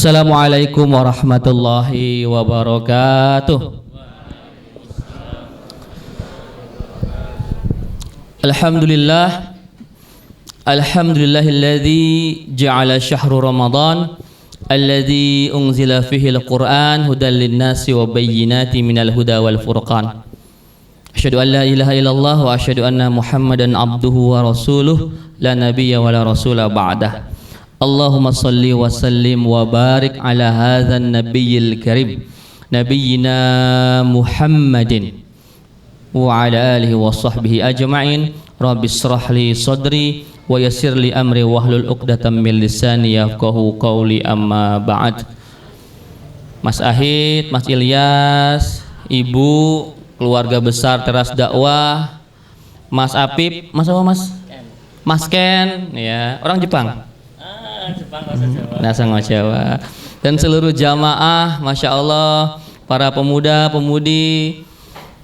Assalamualaikum warahmatullahi wabarakatuh. Alhamdulillah, alhamdulillahilladzi ja'ala syahru Ramadan alladzi unzila fihi al-Qur'an hudan lin-nasi wa bayyinatin minal huda wal furqan. Asyhadu an la ilaha illallah wa asyhadu anna Muhammadan abduhu wa rasuluh la nabiyya wa la rasula ba'dah. Allahumma salli wa sallim wa barik ala hadzal nabiyil karim nabiyyina Muhammadin wa ala alihi wa sahbihi ajma'in. Rabbi shrah li sadri wa yassir li amri wahlul 'uqdatam min lisani yafqahu qawli, amma ba'd. Mas Ahid, Mas Ilyas, Ibu, keluarga besar Teras Dakwah, Mas Apip, Mas apa Mas? Mas Ken, ya, orang Jepang. Nasa Jawa. Dan seluruh jamaah, Masya Allah, para pemuda, pemudi,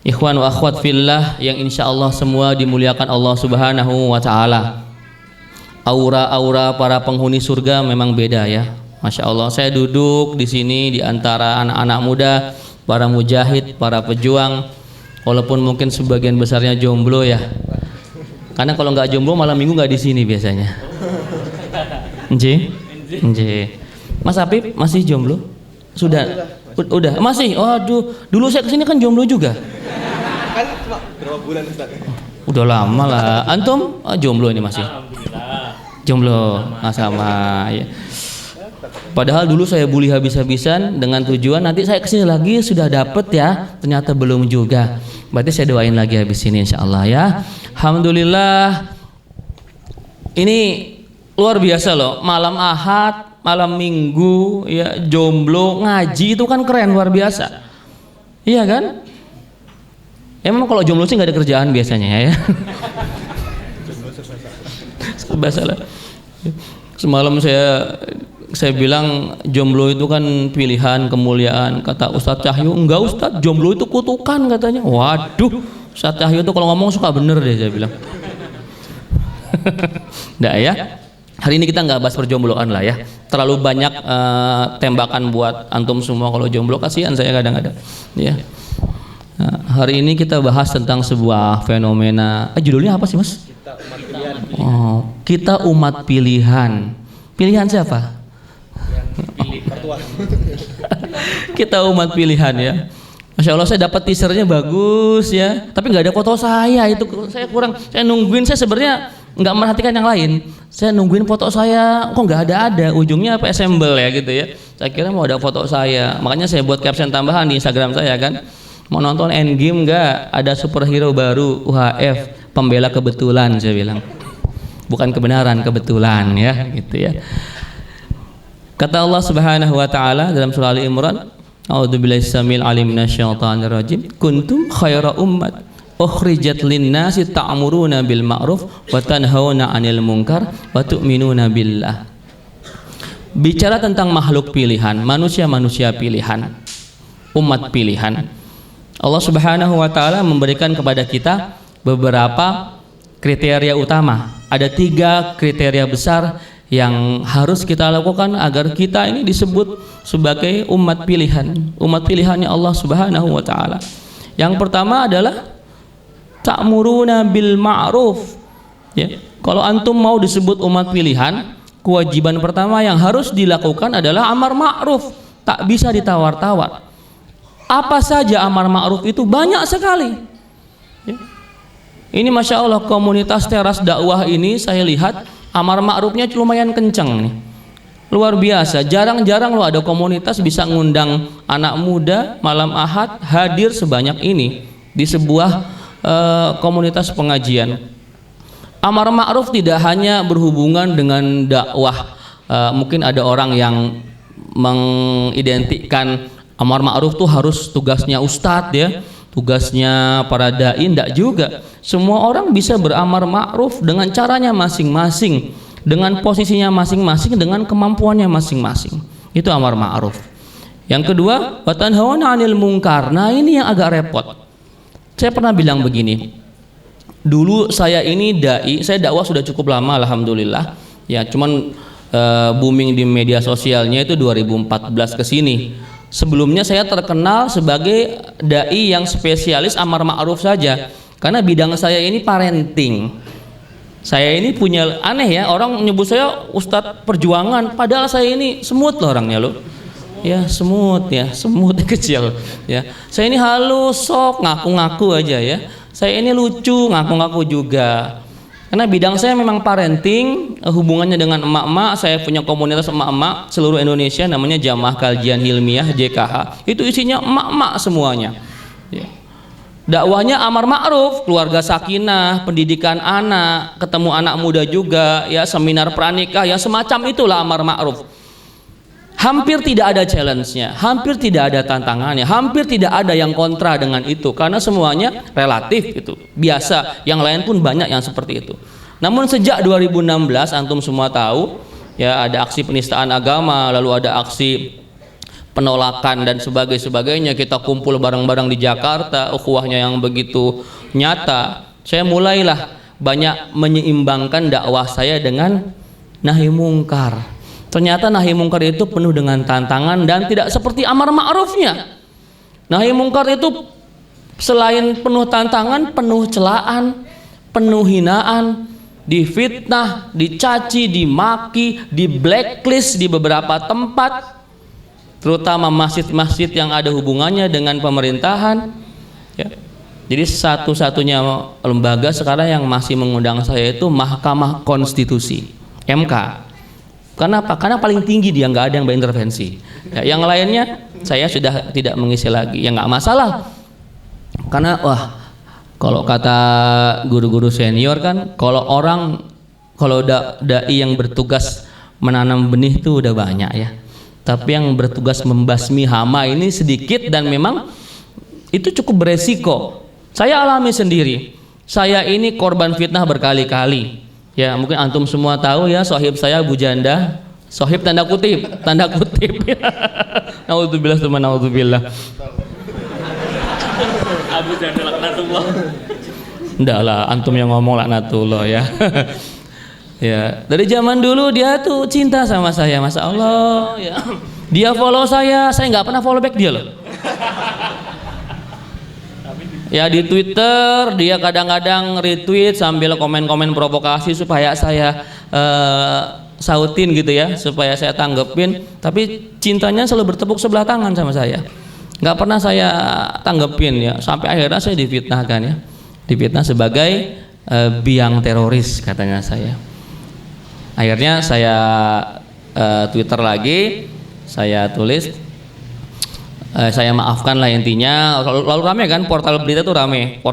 ikhwan wa akhwat fillah yang insya Allah semua dimuliakan Allah Subhanahu wa Ta'ala. Aura-aura para penghuni surga memang beda ya, Masya Allah. Saya duduk di sini di antara anak-anak muda, para mujahid, para pejuang, walaupun mungkin sebagian besarnya jomblo ya. Karena kalau nggak jomblo malam minggu nggak di sini biasanya. Nje. Mas Apip masih jomblo? Sudah? Udah? Masih? Waduh, dulu saya kesini kan jomblo juga. Kan cuma berapa bulan Ustaz? Udah lama lah. Antum jomblo ini masih? Alhamdulillah. Jomblo, sama ya. Padahal dulu saya bully habis-habisan dengan tujuan nanti saya kesini lagi sudah dapet ya. Ternyata belum juga. Berarti saya doain lagi habis ini insya Allah ya. Alhamdulillah. Ini luar biasa loh, malam Ahad, malam Minggu, ya jomblo ngaji itu kan keren luar biasa, iya kan? Ya memang kalau jomblo sih nggak ada kerjaan biasanya ya. Serba salah. Semalam saya bilang jomblo itu kan pilihan kemuliaan, kata Ustadz Cahyo, enggak Ustadz, jomblo itu kutukan katanya. Waduh, Ustadz Cahyo itu kalau ngomong suka bener deh saya bilang. Nggak ya? Hari ini kita nggak bahas perjombloan lah ya. Terlalu banyak tembakan buat antum semua kalau jomblo, kasihan saya kadang-kadang. Ya. Nah, hari ini kita bahas tentang sebuah fenomena. Judulnya apa sih Mas? Kita umat pilihan. Oh, kita umat pilihan. Pilihan siapa? Yang pilih mertua. Kita umat pilihan ya. Masya Allah, saya dapat teasernya bagus ya. Tapi nggak ada foto saya, itu saya kurang. Saya nungguin, saya sebenarnya nggak merhatikan yang lain. Saya nungguin foto saya, kok nggak ada. Ujungnya apa, assemble ya gitu ya. Saya kira mau ada foto saya, makanya saya buat caption tambahan di Instagram saya kan. Mau nonton Endgame nggak? Ada superhero baru UHF, pembela kebetulan saya bilang. Bukan kebenaran, kebetulan ya gitu ya. Kata Allah Subhanahu wa Ta'ala dalam surah Ali Imran, a'udzubillahi samil alim minasyaitonir rajim, kuntum khaira ummat ukhrijat linnasi ta'muruna bil ma'ruf wa tanhauna 'anil munkar wa tu'minuna billah. Bicara tentang makhluk pilihan, manusia-manusia pilihan, umat pilihan. Allah Subhanahu wa Ta'ala memberikan kepada kita beberapa kriteria utama. Ada 3 kriteria besar yang harus kita lakukan agar kita ini disebut sebagai umat pilihan, umat pilihannya Allah Subhanahu wa Ta'ala. Yang pertama adalah ta'muruna bil ma'ruf ya. Kalau antum mau disebut umat pilihan, kewajiban pertama yang harus dilakukan adalah amar ma'ruf, tak bisa ditawar-tawar. Apa saja amar ma'ruf itu banyak sekali ya. Ini Masya Allah, komunitas Teras Dakwah ini saya lihat amar ma'rufnya lumayan kencang nih, luar biasa. Jarang-jarang loh ada komunitas bisa ngundang anak muda malam Ahad hadir sebanyak ini di sebuah komunitas pengajian. Amar ma'ruf tidak hanya berhubungan dengan dakwah. Mungkin ada orang yang mengidentikan amar ma'ruf tuh harus tugasnya ustadz ya, tugasnya para dai. Enggak juga. Semua orang bisa beramar ma'ruf dengan caranya masing-masing, dengan posisinya masing-masing, dengan kemampuannya masing-masing. Itu amar ma'ruf. Yang kedua, wa tanhauna 'anil munkar. Nah, ini yang agak repot. Saya pernah bilang begini, dulu saya ini dai, saya dakwah sudah cukup lama alhamdulillah ya, cuman booming di media sosialnya itu 2014 ke sini. Sebelumnya saya terkenal sebagai dai yang spesialis amar ma'ruf saja, karena bidang saya ini parenting. Saya ini punya, aneh ya, orang nyebut saya Ustadz perjuangan, padahal saya ini semut loh orangnya loh. Ya semut kecil ya. Saya ini halus, sok ngaku-ngaku aja ya. Saya ini lucu, ngaku-ngaku juga. Karena bidang saya memang parenting, hubungannya dengan emak-emak. Saya punya komunitas emak-emak seluruh Indonesia, namanya Jamaah Kajian Hilmiah JKH. Itu isinya emak-emak semuanya. Ya. Dakwahnya amar ma'ruf, keluarga sakinah, pendidikan anak, ketemu anak muda juga, ya seminar pranikah, ya semacam itulah amar ma'ruf. Hampir tidak ada challenge-nya, hampir tidak ada tantangannya, hampir tidak ada yang kontra dengan itu, karena semuanya relatif itu biasa. Yang lain pun banyak yang seperti itu. Namun sejak 2016 antum semua tahu ya, ada aksi penistaan agama, lalu ada aksi penolakan dan sebagainya. Kita kumpul bareng-bareng di Jakarta, ukhuwahnya yang begitu nyata. Saya mulailah banyak menyeimbangkan dakwah saya dengan nahi mungkar. Ternyata nahi mungkar itu penuh dengan tantangan dan tidak seperti amar ma'rufnya. Nahi mungkar itu selain penuh tantangan, penuh celaan, penuh hinaan, difitnah, dicaci, dimaki, di blacklist di beberapa tempat, terutama masjid-masjid yang ada hubungannya dengan pemerintahan ya. Jadi satu-satunya lembaga sekarang yang masih mengundang saya itu Mahkamah Konstitusi, MK. Kenapa? Karena paling tinggi dia, nggak ada yang berintervensi ya, yang lainnya saya sudah tidak mengisi lagi, ya nggak masalah. Karena kalau kata guru-guru senior kan, kalau dai yang bertugas menanam benih itu udah banyak ya, tapi yang bertugas membasmi hama ini sedikit, dan memang itu cukup beresiko. Saya alami sendiri, saya ini korban fitnah berkali-kali ya. Mungkin antum semua tahu ya, sohib saya Abu Janda, sohib tanda kutip naudzubillah tsumma naudzubillah. Abu Janda laknatullah. Enggak lah, antum yang ngomong laknatullah ya. Ya, dari zaman dulu dia tuh cinta sama saya, masya Allah ya. Dia follow saya nggak pernah follow back dia loh. Ya di Twitter dia kadang-kadang retweet sambil komen-komen provokasi supaya saya sautin gitu ya, supaya saya tanggepin. Tapi cintanya selalu bertepuk sebelah tangan sama saya, nggak pernah saya tanggepin ya. Sampai akhirnya saya difitnahkan ya, difitnah sebagai biang teroris katanya saya. Akhirnya saya Twitter lagi, saya tulis, saya maafkan lah intinya. Lalu rame kan, portal berita tuh rame,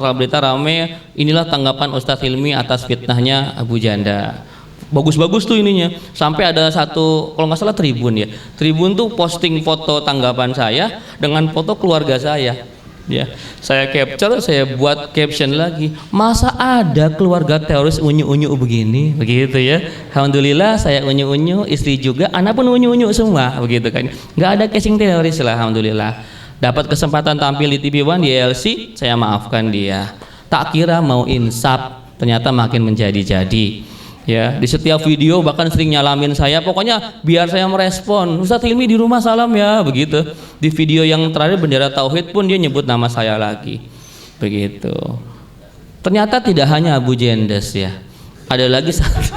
inilah tanggapan Ustadz Hilmi atas fitnahnya Abu Janda. Bagus-bagus tuh ininya, sampai ada satu, kalau nggak salah Tribun ya, Tribun tuh posting foto tanggapan saya dengan foto keluarga saya ya. Saya capture, saya buat caption lagi, masa ada keluarga teroris unyu-unyu begini, begitu ya. Alhamdulillah saya unyu-unyu, istri juga, anak pun unyu-unyu semua, begitu kan. Nggak ada casing teroris lah, alhamdulillah. Dapat kesempatan tampil di TV One di LC, saya maafkan dia. Tak kira mau insaf, ternyata makin menjadi-jadi. Ya, di setiap video bahkan sering nyalamin saya, pokoknya biar saya merespon, Ustadz Hilmi di rumah salam ya, begitu. Di video yang terakhir bendera tauhid pun dia nyebut nama saya lagi, begitu. Ternyata tidak hanya Abu Jendes ya, ada lagi satu.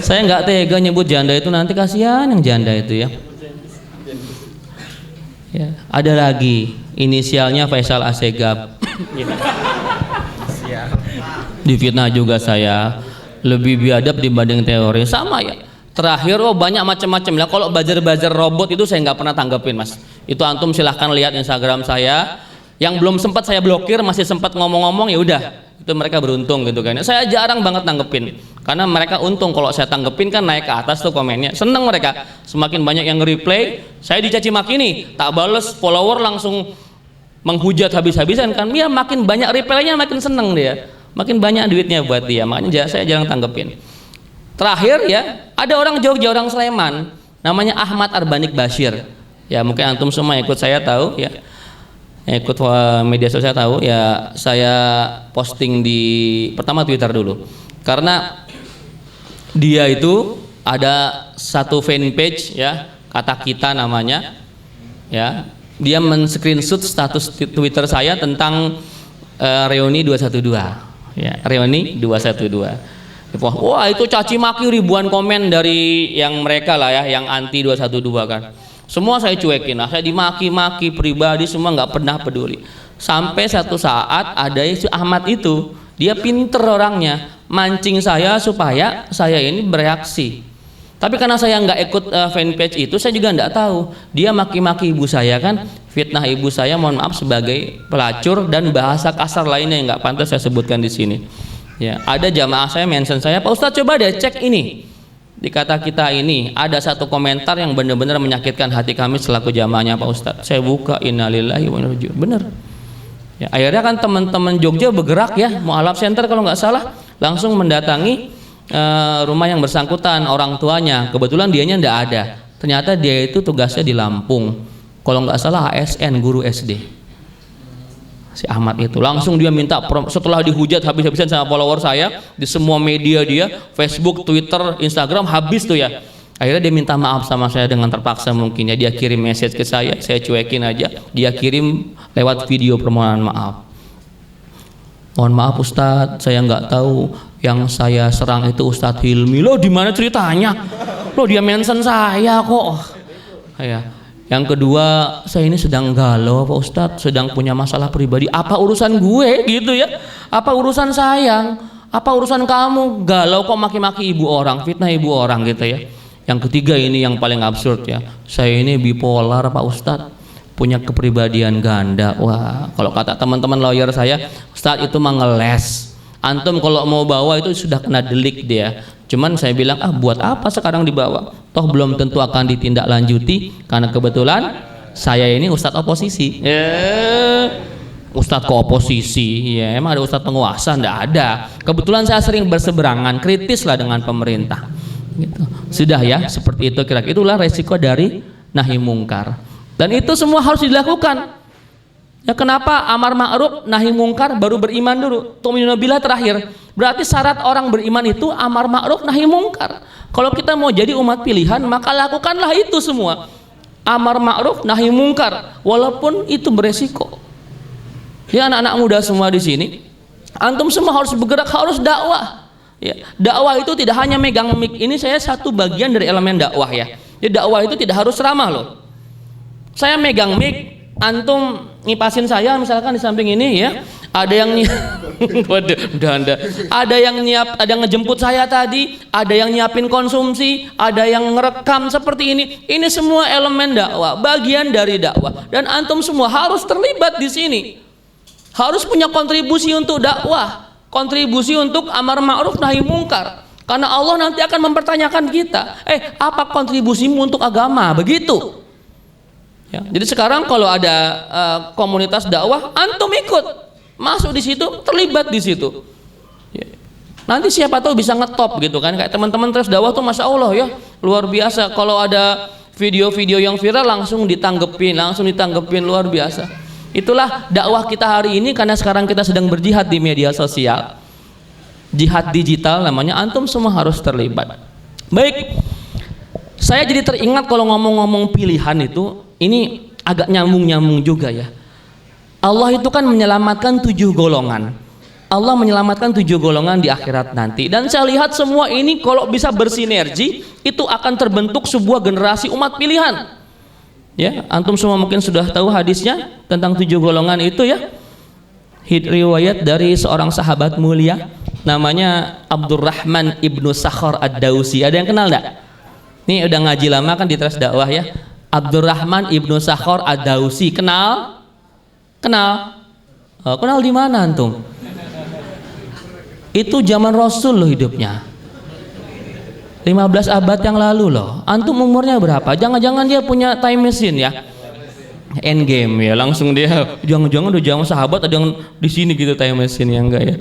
Saya nggak tega nyebut janda itu, nanti kasihan yang janda itu ya. Ya, ada lagi inisialnya Faisal Asegab. Difitnah juga saya, lebih biadab dibanding teroris, sama ya. Terakhir banyak macam-macam lah. Kalau buzzer robot itu saya nggak pernah tanggepin mas. Itu antum silahkan lihat Instagram saya. Yang belum sempat saya blokir, masih sempat ngomong-ngomong, ya udah. Itu mereka beruntung gitu kan. Saya jarang banget tanggepin, karena mereka untung kalau saya tanggepin kan naik ke atas tuh komennya. Seneng mereka. Semakin banyak yang nge-replay, saya dicaci maki nih, tak bales, follower langsung menghujat habis-habisan kan. Ya makin banyak reply-nya makin seneng dia, makin banyak duitnya buat dia. Makanya saya jarang tanggepin. Terakhir ya, ada orang Jogja, orang Sleman, namanya Ahmad Arbanik Bashir. Ya mungkin antum semua ikut saya tahu ya, ikut media sosial tahu ya. Saya posting di pertama Twitter dulu, karena dia itu ada satu fanpage ya, kata kita namanya ya, dia men-screenshot status Twitter saya tentang reuni 212 ya, reuni 212. Wah, itu caci maki ribuan komen dari yang mereka lah ya, yang anti 212 kan. Semua saya cuekin, saya dimaki-maki pribadi, semua nggak pernah peduli. Sampai satu saat ada si Ahmad itu, dia pinter orangnya, mancing saya supaya saya ini bereaksi. Tapi karena saya nggak ikut fanpage itu, saya juga nggak tahu. Dia maki-maki ibu saya kan, fitnah ibu saya, mohon maaf, sebagai pelacur dan bahasa kasar lainnya yang nggak pantas saya sebutkan di sini. Ya, ada jamaah saya mention saya, Pak Ustadz coba deh cek ini. Di kata kita ini ada satu komentar yang benar-benar menyakitkan hati kami selaku jamaahnya Pak Ustadz. Saya buka, innalillahi wa inna ilaihi raji'un. Bener. Ya, akhirnya kan teman-teman Jogja bergerak ya, Mu'alaf Center kalau nggak salah, langsung mendatangi rumah yang bersangkutan, orang tuanya. Kebetulan dianya ndak ada, ternyata dia itu tugasnya di Lampung, kalau nggak salah ASN, guru SD. Si Ahmad itu langsung dia minta, setelah dihujat habis-habisan sama follower saya di semua media dia, Facebook, Twitter, Instagram, habis tuh ya. Akhirnya dia minta maaf sama saya dengan terpaksa mungkin ya, dia kirim message ke saya cuekin aja. Dia kirim lewat video permohonan maaf. Mohon maaf Ustadz, saya nggak tahu yang saya serang itu Ustadz Hilmi. Loh, di mana ceritanya? Loh, dia mention saya kok. Ya. Yang kedua, saya ini sedang galau Pak Ustadz, sedang punya masalah pribadi. Apa urusan gue gitu ya? Apa urusan sayang? Apa urusan kamu? Galau kok maki-maki ibu orang, fitnah ibu orang gitu ya. Yang ketiga ini yang paling absurd ya. Saya ini bipolar Pak Ustadz, punya kepribadian ganda. Wah, kalau kata teman-teman lawyer saya, Ustadz itu mah ngeles. Antum kalau mau bawa itu sudah kena delik dia. Cuman saya bilang, buat apa sekarang dibawa? Toh belum tentu akan ditindaklanjuti karena kebetulan saya ini ustadz oposisi. Ustadz ke oposisi, ya emang ada ustadz penguasa? Nggak ada. Kebetulan saya sering berseberangan, kritis lah dengan pemerintah. Gitu. Sudah ya, seperti itu kira-kira. Itulah resiko dari nahi mungkar. Dan itu semua harus dilakukan. Ya, kenapa amar ma'ruf nahi mungkar baru beriman dulu? Tu'minuna billah terakhir. Berarti syarat orang beriman itu amar ma'ruf nahi mungkar. Kalau kita mau jadi umat pilihan, maka lakukanlah itu semua. Amar ma'ruf nahi mungkar, walaupun itu beresiko. Ya, anak-anak muda semua di sini, antum semua harus bergerak, harus dakwah. Ya, dakwah itu tidak hanya megang mic. Ini saya satu bagian dari elemen dakwah ya. Jadi dakwah itu tidak harus ramah loh. Saya megang mic, antum ngipasin saya misalkan di samping ini ya, ada yang ada yang ngejemput saya tadi, ada yang nyiapin konsumsi, ada yang ngerekam seperti ini. Ini semua elemen dakwah, bagian dari dakwah, dan antum semua harus terlibat di sini, harus punya kontribusi untuk dakwah, kontribusi untuk amar ma'ruf nahi mungkar, karena Allah nanti akan mempertanyakan kita, apa kontribusimu untuk agama, begitu. Ya, jadi sekarang kalau ada komunitas dakwah, antum ikut, masuk di situ, terlibat di situ. Ya. Nanti siapa tahu bisa ngetop gitu kan, kayak teman-teman terus dakwah tuh masya Allah ya, luar biasa. Kalau ada video-video yang viral langsung ditanggepin, luar biasa. Itulah dakwah kita hari ini, karena sekarang kita sedang berjihad di media sosial, jihad digital namanya. Antum semua harus terlibat. Baik, saya jadi teringat kalau ngomong-ngomong pilihan itu. Ini agak nyambung juga ya. Allah itu kan menyelamatkan 7 golongan. Allah menyelamatkan 7 golongan di akhirat nanti. Dan saya lihat semua ini kalau bisa bersinergi, itu akan terbentuk sebuah generasi umat pilihan. Ya, antum semua mungkin sudah tahu hadisnya tentang 7 golongan itu ya. Riwayat dari seorang sahabat mulia namanya Abdurrahman ibnu Sakhar ad-Dausi. Ada yang kenal enggak? Ini udah ngaji lama kan di Teras Dakwah ya. Abdurrahman ibnu Sakhar ad-Dausi, kenal? Kenal di mana antum? Itu zaman Rasul loh hidupnya, 15 abad yang lalu loh. Antum umurnya berapa? Jangan-jangan dia punya time machine ya, endgame ya, langsung dia jangan-jangan udah zaman sahabat ada yang di sini gitu time machine, ya enggak ya.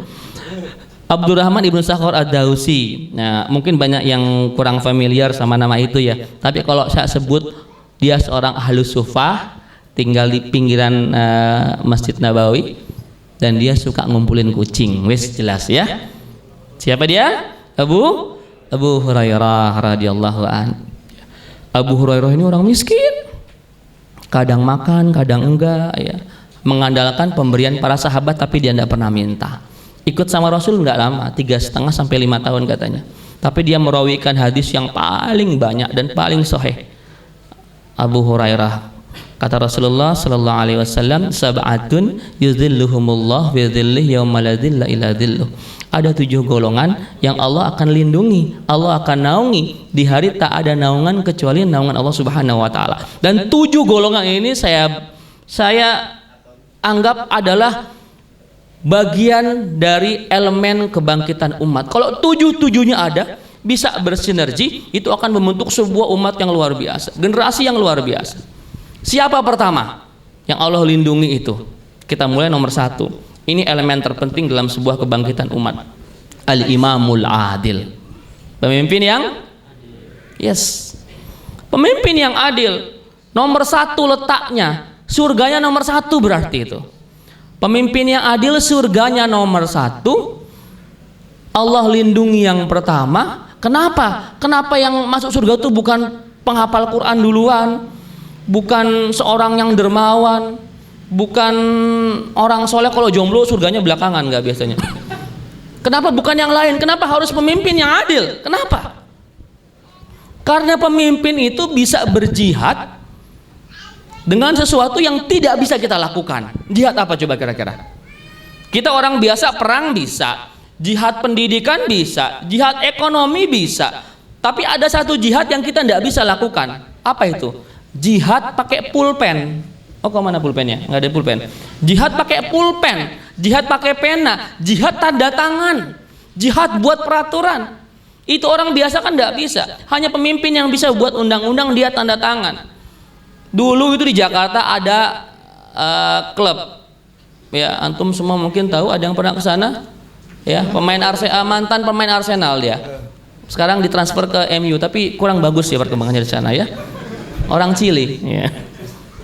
Abdurrahman ibnu Sakhar ad-Dausi. Nah, mungkin banyak yang kurang familiar sama nama itu ya. Tapi kalau saya sebut, dia seorang ahlus sufah, tinggal di pinggiran Masjid Nabawi, dan dia suka ngumpulin kucing. Wis jelas ya. Siapa dia? Abu Abu Hurairah radhiyallahu an. Abu Hurairah ini orang miskin, kadang makan, kadang enggak, ya. Mengandalkan pemberian para sahabat, tapi dia tidak pernah minta. Ikut sama Rasul enggak lama, 3,5 sampai 5 tahun katanya. Tapi dia merawikan hadis yang paling banyak dan paling sahih. Abu Hurairah, kata Rasulullah sallallahu alaihi wasallam, sab'atun yuzilluhumullah fi dzillihi yauma la dzilla illa dzilluh. Ada 7 golongan yang Allah akan lindungi, Allah akan naungi di hari tak ada naungan kecuali naungan Allah Subhanahu wa taala. Dan 7 golongan ini saya anggap adalah bagian dari elemen kebangkitan umat. Kalau 7-7-nya ada, bisa bersinergi, itu akan membentuk sebuah umat yang luar biasa, generasi yang luar biasa. Siapa pertama yang Allah lindungi itu? Kita mulai nomor 1. Ini elemen terpenting dalam sebuah kebangkitan umat. Al-Imamul Adil. Pemimpin yang pemimpin yang adil. Nomor 1 letaknya, surganya nomor 1 berarti itu. Pemimpin yang adil, surganya nomor 1. Allah lindungi yang pertama. Kenapa? Kenapa yang masuk surga itu bukan penghafal Quran duluan, bukan seorang yang dermawan, bukan orang soleh? Kalau jomblo surganya belakangan, nggak biasanya. Kenapa bukan yang lain? Kenapa harus pemimpin yang adil? Kenapa? Karena pemimpin itu bisa berjihad dengan sesuatu yang tidak bisa kita lakukan. Jihad apa coba kira-kira? Kita orang biasa perang bisa, jihad pendidikan bisa, jihad ekonomi bisa. Tapi ada satu jihad yang kita tidak bisa lakukan. Apa itu? Jihad pakai pulpen. Oh, kemana pulpennya? Nggak ada pulpen. Jihad pakai pulpen, jihad pakai pena, jihad tanda tangan, jihad buat peraturan. Itu orang biasa kan nggak bisa. Hanya pemimpin yang bisa buat undang-undang, dia tanda tangan. Dulu itu di Jakarta ada klub. Ya, antum semua mungkin tahu, ada yang pernah ke sana? Ya, mantan pemain Arsenal dia. Sekarang ditransfer ke MU, tapi kurang bagus ya perkembangannya di sana ya. Orang Chili, ya.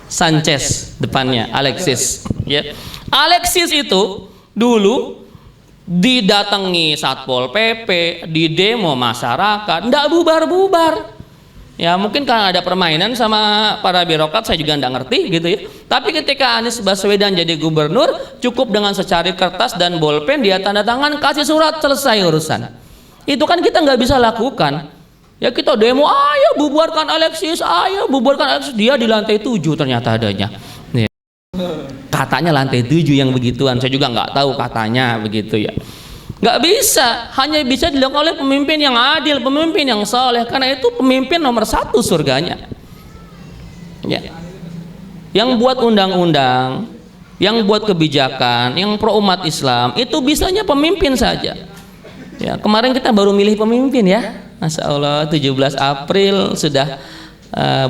Sanchez depannya, Alexis, ya. Alexis itu dulu didatangi Satpol PP, di demo masyarakat, ndak bubar-bubar. Ya, mungkin karena ada permainan sama para birokrat, saya juga ndak ngerti gitu ya. Tapi ketika Anies Baswedan jadi gubernur, cukup dengan secari kertas dan bolpen, dia tanda tangan, kasih surat, selesai urusan. Itu kan kita nggak bisa lakukan. Ya, kita demo, ayo bubarkan Alexis, ayo bubarkan Alexis. Dia di lantai 7 ternyata adanya. Ya. Katanya lantai 7 yang begituan, saya juga nggak tahu katanya begitu ya. Nggak bisa, hanya bisa dilakukan oleh pemimpin yang adil, pemimpin yang saleh. Karena itu pemimpin nomor 1 surganya. Ya. Yang buat undang-undang, yang buat kebijakan, yang pro umat Islam, itu bisanya pemimpin saja. Ya, kemarin kita baru milih pemimpin ya. Masya Allah, 17 April sudah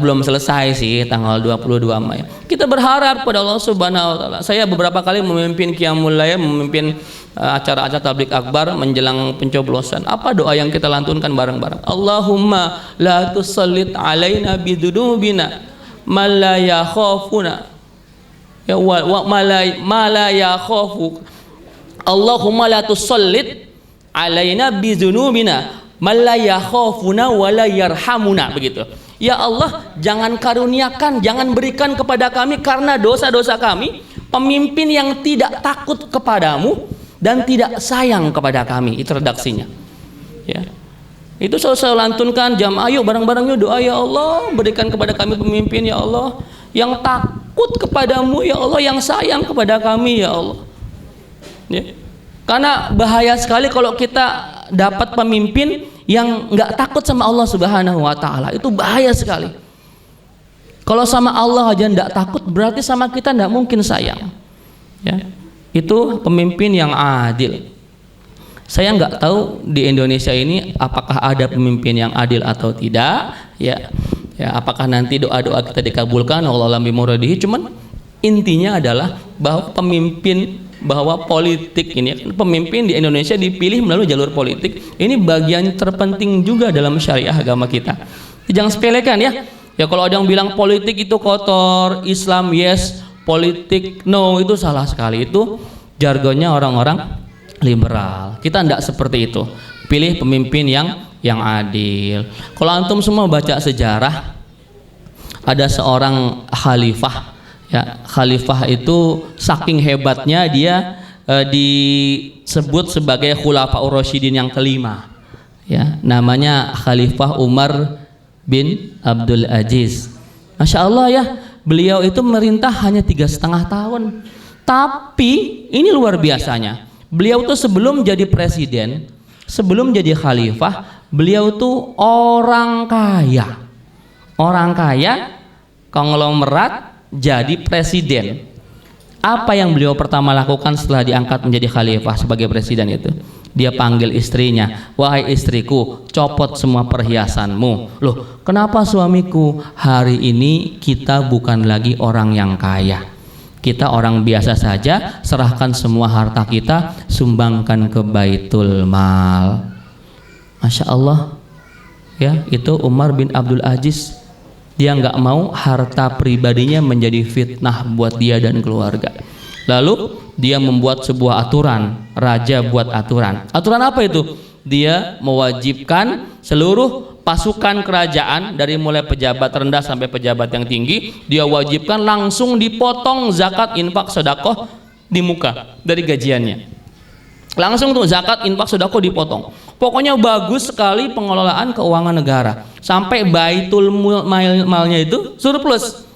belum selesai sih, tanggal 22 Mei. Kita berharap pada Allah Subhanahu wa taala. Saya beberapa kali memimpin Qiyamul Lail, memimpin acara-acara tablik akbar menjelang pencoblosan. Apa doa yang kita lantunkan bareng-bareng? Allahumma la tusallit alaina bidunubina ma la yakhafuna. Ya wa ma la yakhafu. Allahumma la tusallit alaina bidunubina ma la yakhafuna wa la yarhamuna, begitu. Ya Allah, jangan karuniakan, jangan berikan kepada kami karena dosa-dosa kami pemimpin yang tidak takut kepadamu dan tidak sayang kepada kami. Itu redaksinya. Ya. Itu saya lantunkan jam, ayo bareng-bareng yuk doa, ya Allah, berikan kepada kami pemimpin ya Allah yang takut kepadamu ya Allah, yang sayang kepada kami ya Allah. Ya. Karena bahaya sekali kalau kita dapat pemimpin yang nggak takut sama Allah Subhanahu wa taala. Itu bahaya sekali. Kalau sama Allah aja nggak takut, berarti sama kita nggak mungkin sayang. Ya. Itu pemimpin yang adil. Saya nggak tahu di Indonesia ini apakah ada pemimpin yang adil atau tidak. Ya, apakah nanti doa-doa kita dikabulkan, Allah alam bimuradihi. Cuman intinya adalah bahwa bahwa politik ini, pemimpin di Indonesia dipilih melalui jalur politik. Ini bagian terpenting juga dalam syariah agama kita. Jangan sepelekan ya. Ya, kalau ada yang bilang politik itu kotor, Islam yes, politik no, itu salah sekali. Itu jargonnya orang-orang liberal. Kita tidak seperti itu. Pilih pemimpin yang yang adil. Kalau antum semua baca sejarah, ada seorang khalifah, ya, khalifah itu saking hebatnya dia disebut sebagai Khulafaur Rasyidin yang kelima, ya, namanya Khalifah Umar bin Abdul Aziz. Masya Allah ya, beliau itu merintah hanya 3,5 tahun, tapi ini luar biasanya, beliau tuh sebelum jadi presiden, sebelum jadi khalifah, beliau tuh orang kaya konglomerat jadi presiden. Apa yang beliau pertama lakukan setelah diangkat menjadi khalifah sebagai presiden itu? Dia panggil istrinya, wahai istriku, copot semua perhiasanmu. Loh, kenapa suamiku? Hari ini kita bukan lagi orang yang kaya, kita orang biasa saja. Serahkan semua harta kita, sumbangkan ke Baitul Mal. Masya Allah, ya, itu Umar bin Abdul Aziz. Dia nggak mau harta pribadinya menjadi fitnah buat dia dan keluarga. Lalu dia membuat sebuah aturan, raja buat aturan. Aturan apa itu? Dia mewajibkan seluruh pasukan kerajaan dari mulai pejabat rendah sampai pejabat yang tinggi, dia wajibkan langsung dipotong zakat, infak, sedekah di muka dari gajiannya. Langsung tuh zakat, infak, sedekah dipotong. Pokoknya bagus sekali pengelolaan keuangan negara, sampai Baitul Malnya itu surplus.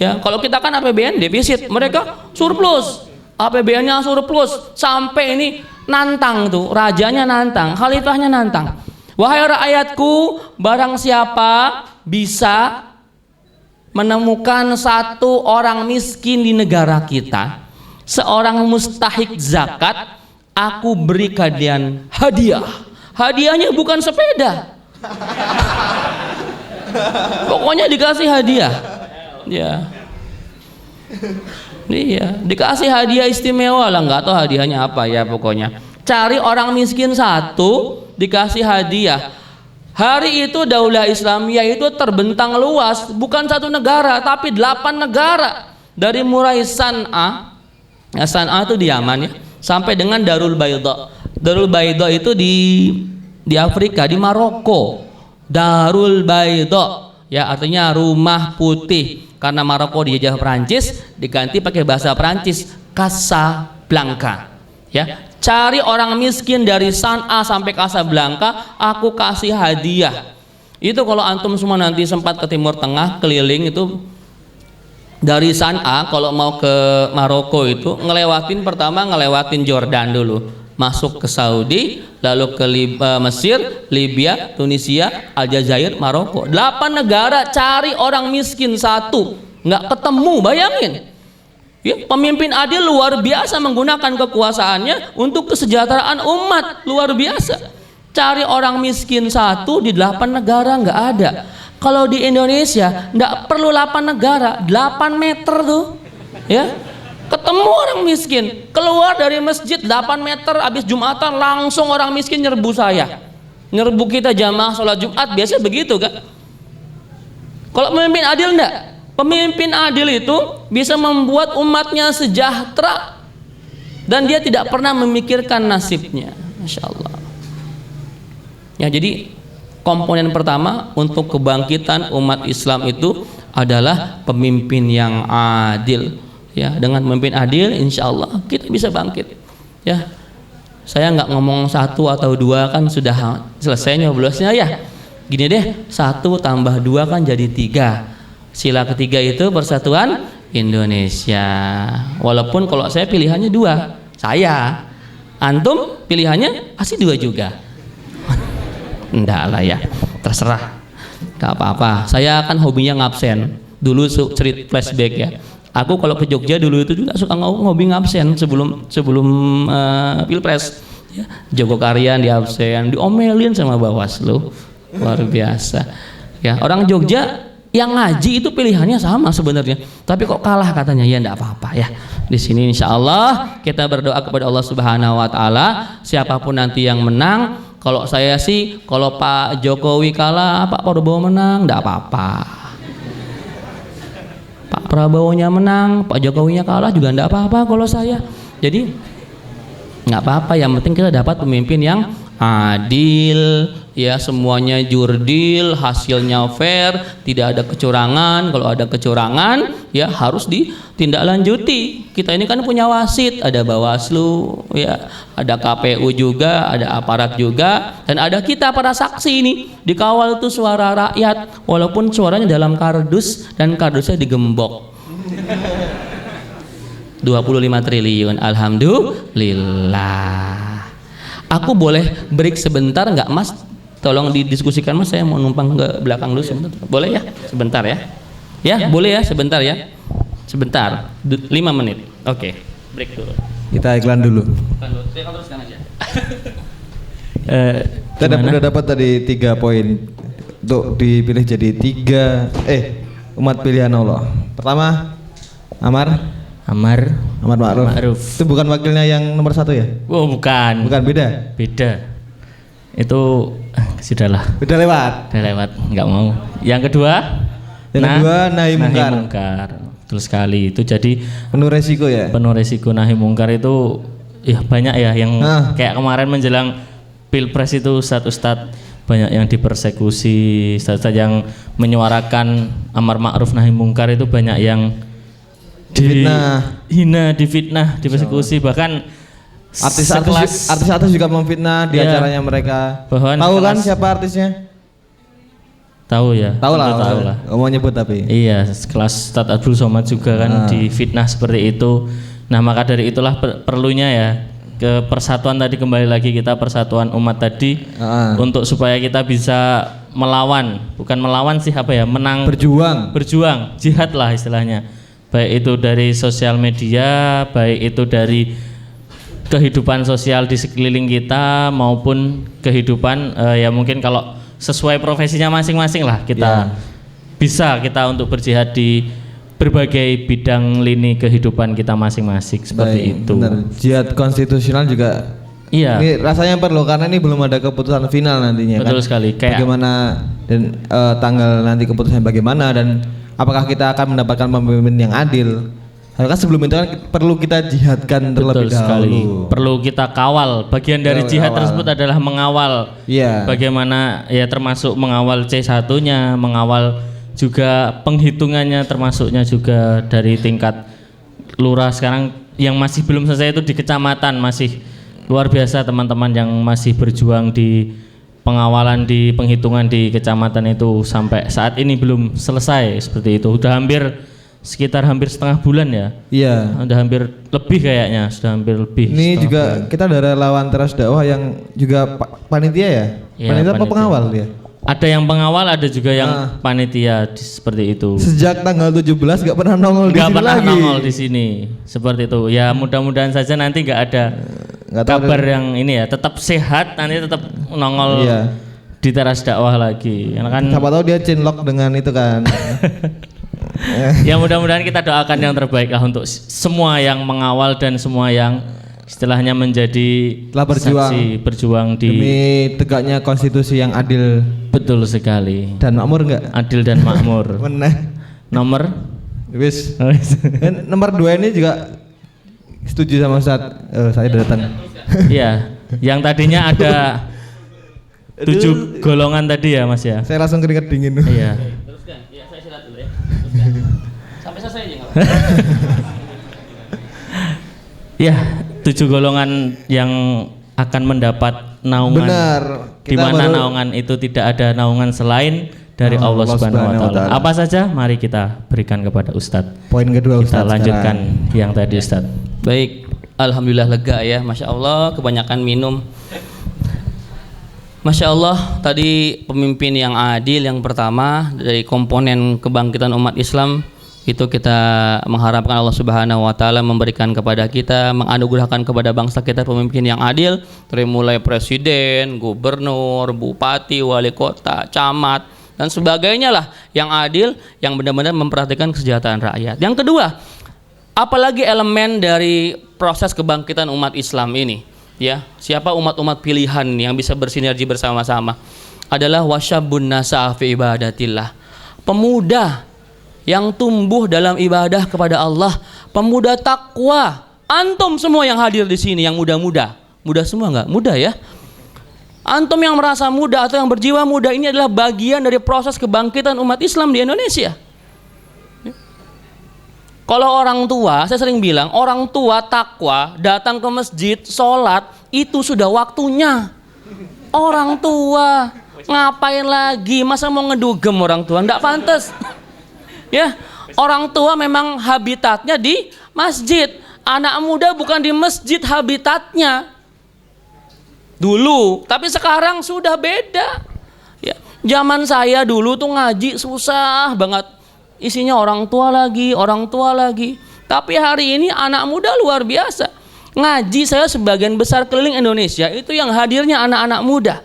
Ya, kalau kita kan APBN defisit, mereka surplus. APBN-nya surplus, sampai ini nantang tuh, rajanya nantang, khalifahnya nantang. Wahai rakyatku, barang siapa bisa menemukan satu orang miskin di negara kita, seorang mustahik zakat, aku beri kalian hadiah. Hadiahnya bukan sepeda, pokoknya dikasih hadiah. Ya, iya, dikasih hadiah istimewa lah, nggak tahu hadiahnya apa ya, pokoknya cari orang miskin satu, dikasih hadiah. Hari itu Daulah Islamiyah itu terbentang luas, bukan satu negara tapi 8 negara, dari mulai San'a, ya, San'a itu di Yaman ya, sampai dengan Darul Baydha. Darul Baydha itu di Afrika, di Maroko. Darul Baydha, ya, artinya rumah putih, karena Maroko dijajah Perancis, diganti pakai bahasa Perancis, Casablanca. Ya, cari orang miskin dari San'a sampai Casablanca, aku kasih hadiah. Itu kalau antum semua nanti sempat ke Timur Tengah, keliling itu dari San'a, kalau mau ke Maroko itu pertama ngelewatin Jordan dulu, masuk ke Saudi, lalu ke Mesir, Libya, Tunisia, Aljazair, Maroko. 8 negara cari orang miskin satu, nggak ketemu, bayangin. Ya, pemimpin adil luar biasa menggunakan kekuasaannya untuk kesejahteraan umat, luar biasa. Cari orang miskin satu di 8 negara, nggak ada. Kalau di Indonesia nggak perlu 8 negara, 8 meter tuh, ya, ketemu orang miskin. Keluar dari masjid 8 meter, habis Jumatan langsung orang miskin nyerbu saya, nyerbu kita jamaah sholat Jumat, biasa begitu kan. Kalau pemimpin adil enggak? Pemimpin adil itu bisa membuat umatnya sejahtera dan dia tidak pernah memikirkan nasibnya. Masya Allah. Ya, jadi komponen pertama untuk kebangkitan umat Islam itu adalah pemimpin yang adil. Ya, dengan pemimpin adil, insya Allah kita bisa bangkit. Ya, saya nggak ngomong 1 atau 2 kan sudah selesai nyoblosnya ya. Gini deh, 1 tambah 2 kan jadi 3. Sila ketiga itu persatuan Indonesia. Walaupun kalau saya pilihannya 2, saya, antum pilihannya pasti 2 juga. Enggak lah ya, terserah, nggak apa-apa. Saya kan hobinya ngabsen. Dulu cerit flashback ya. Aku kalau ke Jogja dulu itu juga suka hobi ngabsen sebelum pilpres. Ya, Jogokarian di absen, diomelin sama Bawaslu, luar biasa. Ya, orang Jogja yang ngaji itu pilihannya sama sebenarnya, tapi kok kalah katanya. Ya enggak apa-apa ya. Di sini insya Allah kita berdoa kepada Allah Subhanahu Wa Taala, siapapun nanti yang menang. Kalau saya sih, kalau Pak Jokowi kalah, Pak Prabowo menang, enggak apa-apa. Pak Prabowo-nya menang, Pak Jokowinya kalah juga enggak apa-apa kalau saya. Jadi enggak apa-apa, yang penting kita dapat pemimpin yang adil, ya semuanya jurdil, hasilnya fair, tidak ada kecurangan. Kalau ada kecurangan, ya harus ditindaklanjuti. Kita ini kan punya wasit, ada Bawaslu, ya, ada KPU juga, ada aparat juga, dan ada kita para saksi ini. Dikawal tuh suara rakyat, walaupun suaranya dalam kardus dan kardusnya digembok. 25 triliun, alhamdulillah. Aku boleh break sebentar nggak Mas? Tolong didiskusikan Mas, saya mau numpang ke belakang dulu sebentar. Boleh ya? Sebentar ya? Ya, boleh ya? Sebentar ya? Sebentar, 5 menit. Oke, break dulu. Kita iklan dulu. Saya akan teruskan aja. Kita udah dapat tadi 3 poin untuk dipilih jadi 3 umat pilihan Allah. Pertama, Amar Ma'ruf. Itu bukan wakilnya yang nomor 1 ya? Oh bukan. Bukan, beda. Itu sudahlah. Udah lewat. Nggak mau. Yang kedua nahi mungkar. Betul sekali. Itu jadi Penuh resiko ya? penuh resiko nahi mungkar itu ya banyak ya yang kayak kemarin menjelang Pilpres itu Ustadz banyak yang dipersekusi, Ustadz yang menyuarakan amar ma'ruf nahi mungkar itu banyak yang difitnah, dipersekusi, bahkan artis-artis juga memfitnah di acaranya mereka. Tahu kan siapa artisnya? Tahu ya. Tahu lah. Mau nyebut tapi. Iya, sekelas Ustadz Abdul Somad juga kan difitnah seperti itu. Nah, maka dari itulah perlunya ya ke persatuan tadi, kembali lagi kita persatuan umat tadi untuk supaya kita bisa bukan melawan sih berjuang, jihad lah istilahnya. Baik itu dari sosial media, baik itu dari kehidupan sosial di sekeliling kita maupun kehidupan ya mungkin kalau sesuai profesinya masing-masing lah kita bisa untuk berjihad di berbagai bidang lini kehidupan kita masing-masing seperti itu. Benar. Jihad konstitusional juga. Iya. Ini rasanya perlu karena ini belum ada keputusan final nantinya. Betul sekali. Kayak bagaimana dan tanggal nanti keputusannya bagaimana dan apakah kita akan mendapatkan pemimpin yang adil? Karena sebelum itu kan perlu kita jihadkan terlebih dahulu. Perlu kita kawal. Bagian dari jihad tersebut adalah mengawal. Iya. Bagaimana ya termasuk mengawal C1-nya, mengawal juga penghitungannya, termasuknya juga dari tingkat lurah sekarang yang masih belum selesai itu di kecamatan. Masih luar biasa teman-teman yang masih berjuang di pengawalan, di penghitungan di kecamatan itu sampai saat ini belum selesai seperti itu. Udah sekitar hampir setengah bulan ya. Iya. Udah hampir lebih kayaknya, sudah hampir lebih. Ini juga bulan. Kita ada relawan Teras Dakwah yang juga panitia ya? Panitia apa pengawal dia? Ada yang pengawal, ada juga yang panitia seperti itu. Sejak tanggal 17 nggak pernah nongol di sini lagi. Nggak pernah nongol di sini seperti itu. Ya mudah-mudahan saja nanti nggak ada kabar yang ini ya. Tetap sehat, nanti tetap nongol di Teras Dakwah lagi. Kan siapa tahu dia cinlok dengan itu kan. Ya mudah-mudahan kita doakan yang terbaik lah untuk semua yang mengawal dan semua yang istilahnya menjadi berjuang demi tegaknya konstitusi yang adil. Betul sekali. Dan makmur enggak? Adil dan makmur. Nomor? Wis. Nomor 2 ini juga setuju sama Ustaz. Saya datang. Iya, yang tadinya ada 7 golongan tadi ya Mas ya. Saya langsung keringat dingin. Iya. Teruskan. Ya, saya silat dulu ya. Sampai selesai aja. Ya, 7 golongan yang akan mendapat naungan. Benar. Di mana naungan itu tidak ada naungan selain dari Allah Subhanahu wa taala. Apa saja? Mari kita berikan kepada Ustadz. Poin kedua Ustadz. Kita lanjutkan yang tadi Ustadz. Baik, alhamdulillah lega ya, Masya Allah, kebanyakan minum. Masya Allah, tadi pemimpin yang adil yang pertama dari komponen kebangkitan umat Islam itu kita mengharapkan Allah Subhanahu wa taala memberikan kepada kita, menganugerahkan kepada bangsa kita pemimpin yang adil, dari mulai presiden, gubernur, bupati, wali kota, camat dan sebagainya lah yang adil, yang benar-benar memperhatikan kesejahteraan rakyat. Yang kedua, apalagi elemen dari proses kebangkitan umat Islam ini, ya, siapa umat-umat pilihan yang bisa bersinergi bersama-sama adalah wasyabun nasa fi ibadatillah, pemuda yang tumbuh dalam ibadah kepada Allah, pemuda takwa. Antum semua yang hadir di sini yang muda-muda, muda semua nggak? Muda ya. Antum yang merasa muda atau yang berjiwa muda ini adalah bagian dari proses kebangkitan umat Islam di Indonesia. Kalau orang tua, saya sering bilang, orang tua takwa, datang ke masjid, sholat, itu sudah waktunya. Orang tua, ngapain lagi? Masa mau ngedugem orang tua? Nggak pantas. Ya, orang tua memang habitatnya di masjid. Anak muda bukan di masjid habitatnya. Dulu, tapi sekarang sudah beda. Ya, zaman saya dulu tuh ngaji susah banget. Isinya orang tua lagi, orang tua lagi. Tapi hari ini anak muda luar biasa. Ngaji saya sebagian besar keliling Indonesia itu yang hadirnya anak-anak muda.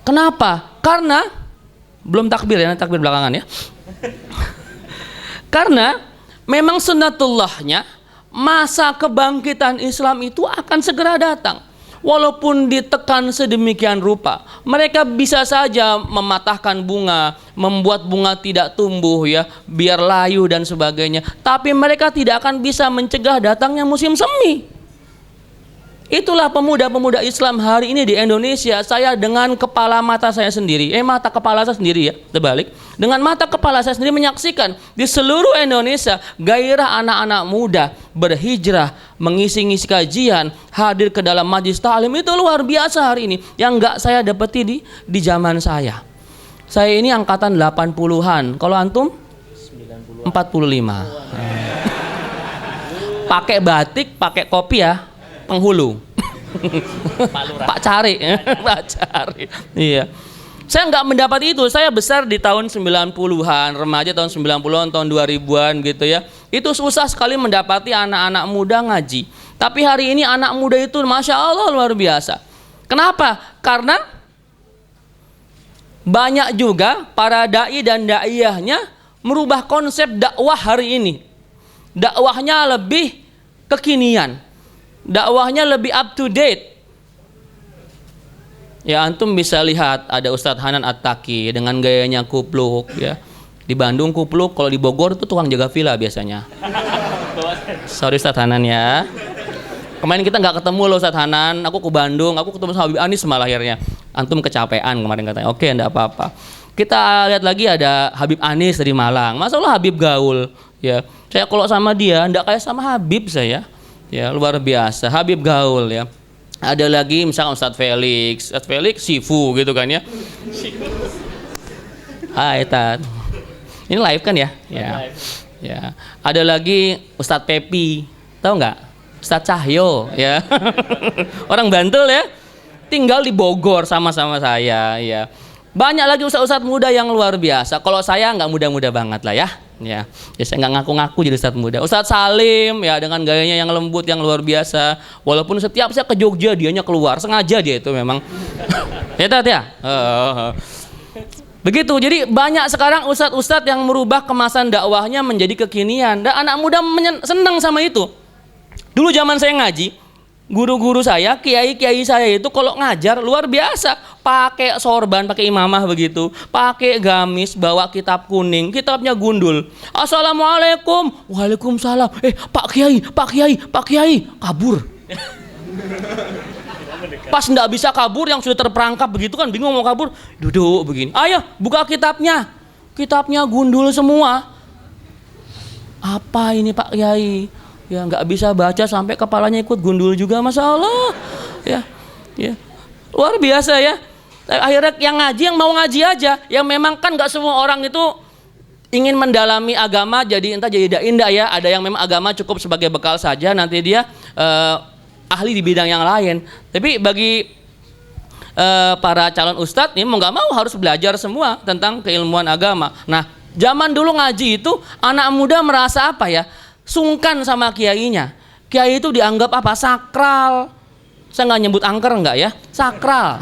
Kenapa? Karena belum takbir ya, takbir belakangan ya. Karena memang sunnatullahnya masa kebangkitan Islam itu akan segera datang. Walaupun ditekan sedemikian rupa, mereka bisa saja mematahkan bunga, membuat bunga tidak tumbuh ya, biar layu dan sebagainya. Tapi mereka tidak akan bisa mencegah datangnya musim semi. Itulah pemuda-pemuda Islam hari ini di Indonesia. Saya dengan kepala mata saya sendiri, mata kepala saya sendiri ya, terbalik. Dengan mata kepala saya sendiri menyaksikan di seluruh Indonesia gairah anak-anak muda berhijrah, mengisi-ngisi kajian, hadir ke dalam majlis ta'lim itu luar biasa hari ini. Yang enggak saya dapati di zaman saya. Saya ini angkatan 80-an. Kalau antum 45. Pakai batik, pakai kopi ya. Penghulu. Pak Cari. Pak Cari. Iya. Saya nggak mendapat itu. Saya besar di tahun 90-an, remaja tahun 90-an, tahun 2000-an gitu ya. Itu susah sekali mendapati anak-anak muda ngaji. Tapi hari ini anak muda itu Masya Allah luar biasa. Kenapa? Karena banyak juga para dai dan daiyahnya merubah konsep dakwah hari ini. Dakwahnya lebih kekinian. Dakwahnya lebih up to date. Ya antum bisa lihat ada Ustadz Hanan At-Taqi dengan gayanya kupluk ya. Di Bandung kupluk, kalau di Bogor itu tukang jaga villa biasanya. Sorry Ustadz Hanan ya. Kemarin kita nggak ketemu loh Ustadz Hanan, aku ke Bandung, aku ketemu sama Habib Anis malah akhirnya. Antum kecapean kemarin katanya. Oke, enggak apa-apa. Kita lihat lagi ada Habib Anis dari Malang. Masalah Habib gaul ya. Saya kalau sama dia enggak kayak sama Habib saya. Ya luar biasa, Habib gaul ya. Ada lagi misalnya Ustadz Felix Sifu gitu kan ya. Hai Tad. Ini live kan ya? Ya. Ya. Ada lagi Ustadz Pepi, tahu nggak? Ustadz Cahyo ya. Orang Bantul ya. Tinggal di Bogor sama-sama saya ya. Banyak lagi ustadz-ustadz muda yang luar biasa. Kalau saya nggak muda-muda banget lah ya. Ya, saya nggak ngaku-ngaku jadi ustadz muda. Ustadz Salim ya dengan gayanya yang lembut yang luar biasa. Walaupun setiap saya ke Jogja dianya keluar, sengaja dia itu memang. Ya Tat ya. Begitu. Jadi banyak sekarang ustadz-ustadz yang merubah kemasan dakwahnya menjadi kekinian. Dan anak muda senang sama itu. Dulu zaman saya ngaji, guru-guru saya, kiai-kiai saya itu kalau ngajar luar biasa. Pakai sorban, pakai imamah begitu, pakai gamis, bawa kitab kuning, kitabnya gundul. Assalamualaikum, waalaikumsalam. Pak Kiai, kabur. Pas nggak bisa kabur, yang sudah terperangkap begitu kan, bingung mau kabur, duduk begini. Ayo, buka kitabnya, kitabnya gundul semua. Apa ini Pak Kiai? Ya nggak bisa baca sampai kepalanya ikut gundul juga, Masya Allah. Ya, luar biasa ya. Akhirnya yang ngaji, yang mau ngaji aja, yang memang kan nggak semua orang itu ingin mendalami agama jadi entah jadi indah ya. Ada yang memang agama cukup sebagai bekal saja, nanti dia ahli di bidang yang lain. Tapi bagi para calon ustadz ini mau nggak mau harus belajar semua tentang keilmuan agama. Nah, zaman dulu ngaji itu anak muda merasa apa ya? Sungkan sama kiainya. Kiai itu dianggap apa? Sakral. Saya nggak nyebut angker nggak ya? Sakral.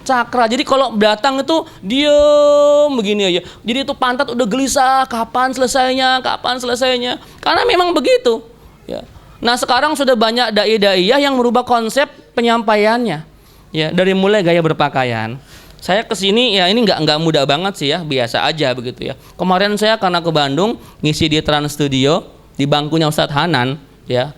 Sakral. Jadi kalau datang itu diem begini aja. Jadi itu pantat udah gelisah. Kapan selesainya? Karena memang begitu. Ya. Nah sekarang sudah banyak dai-daiyah yang merubah konsep penyampaiannya. Ya dari mulai gaya berpakaian. Saya kesini ya ini nggak muda banget sih ya, biasa aja begitu ya. Kemarin saya karena ke Bandung ngisi di Trans Studio di bangkunya Ustadz Hanan ya.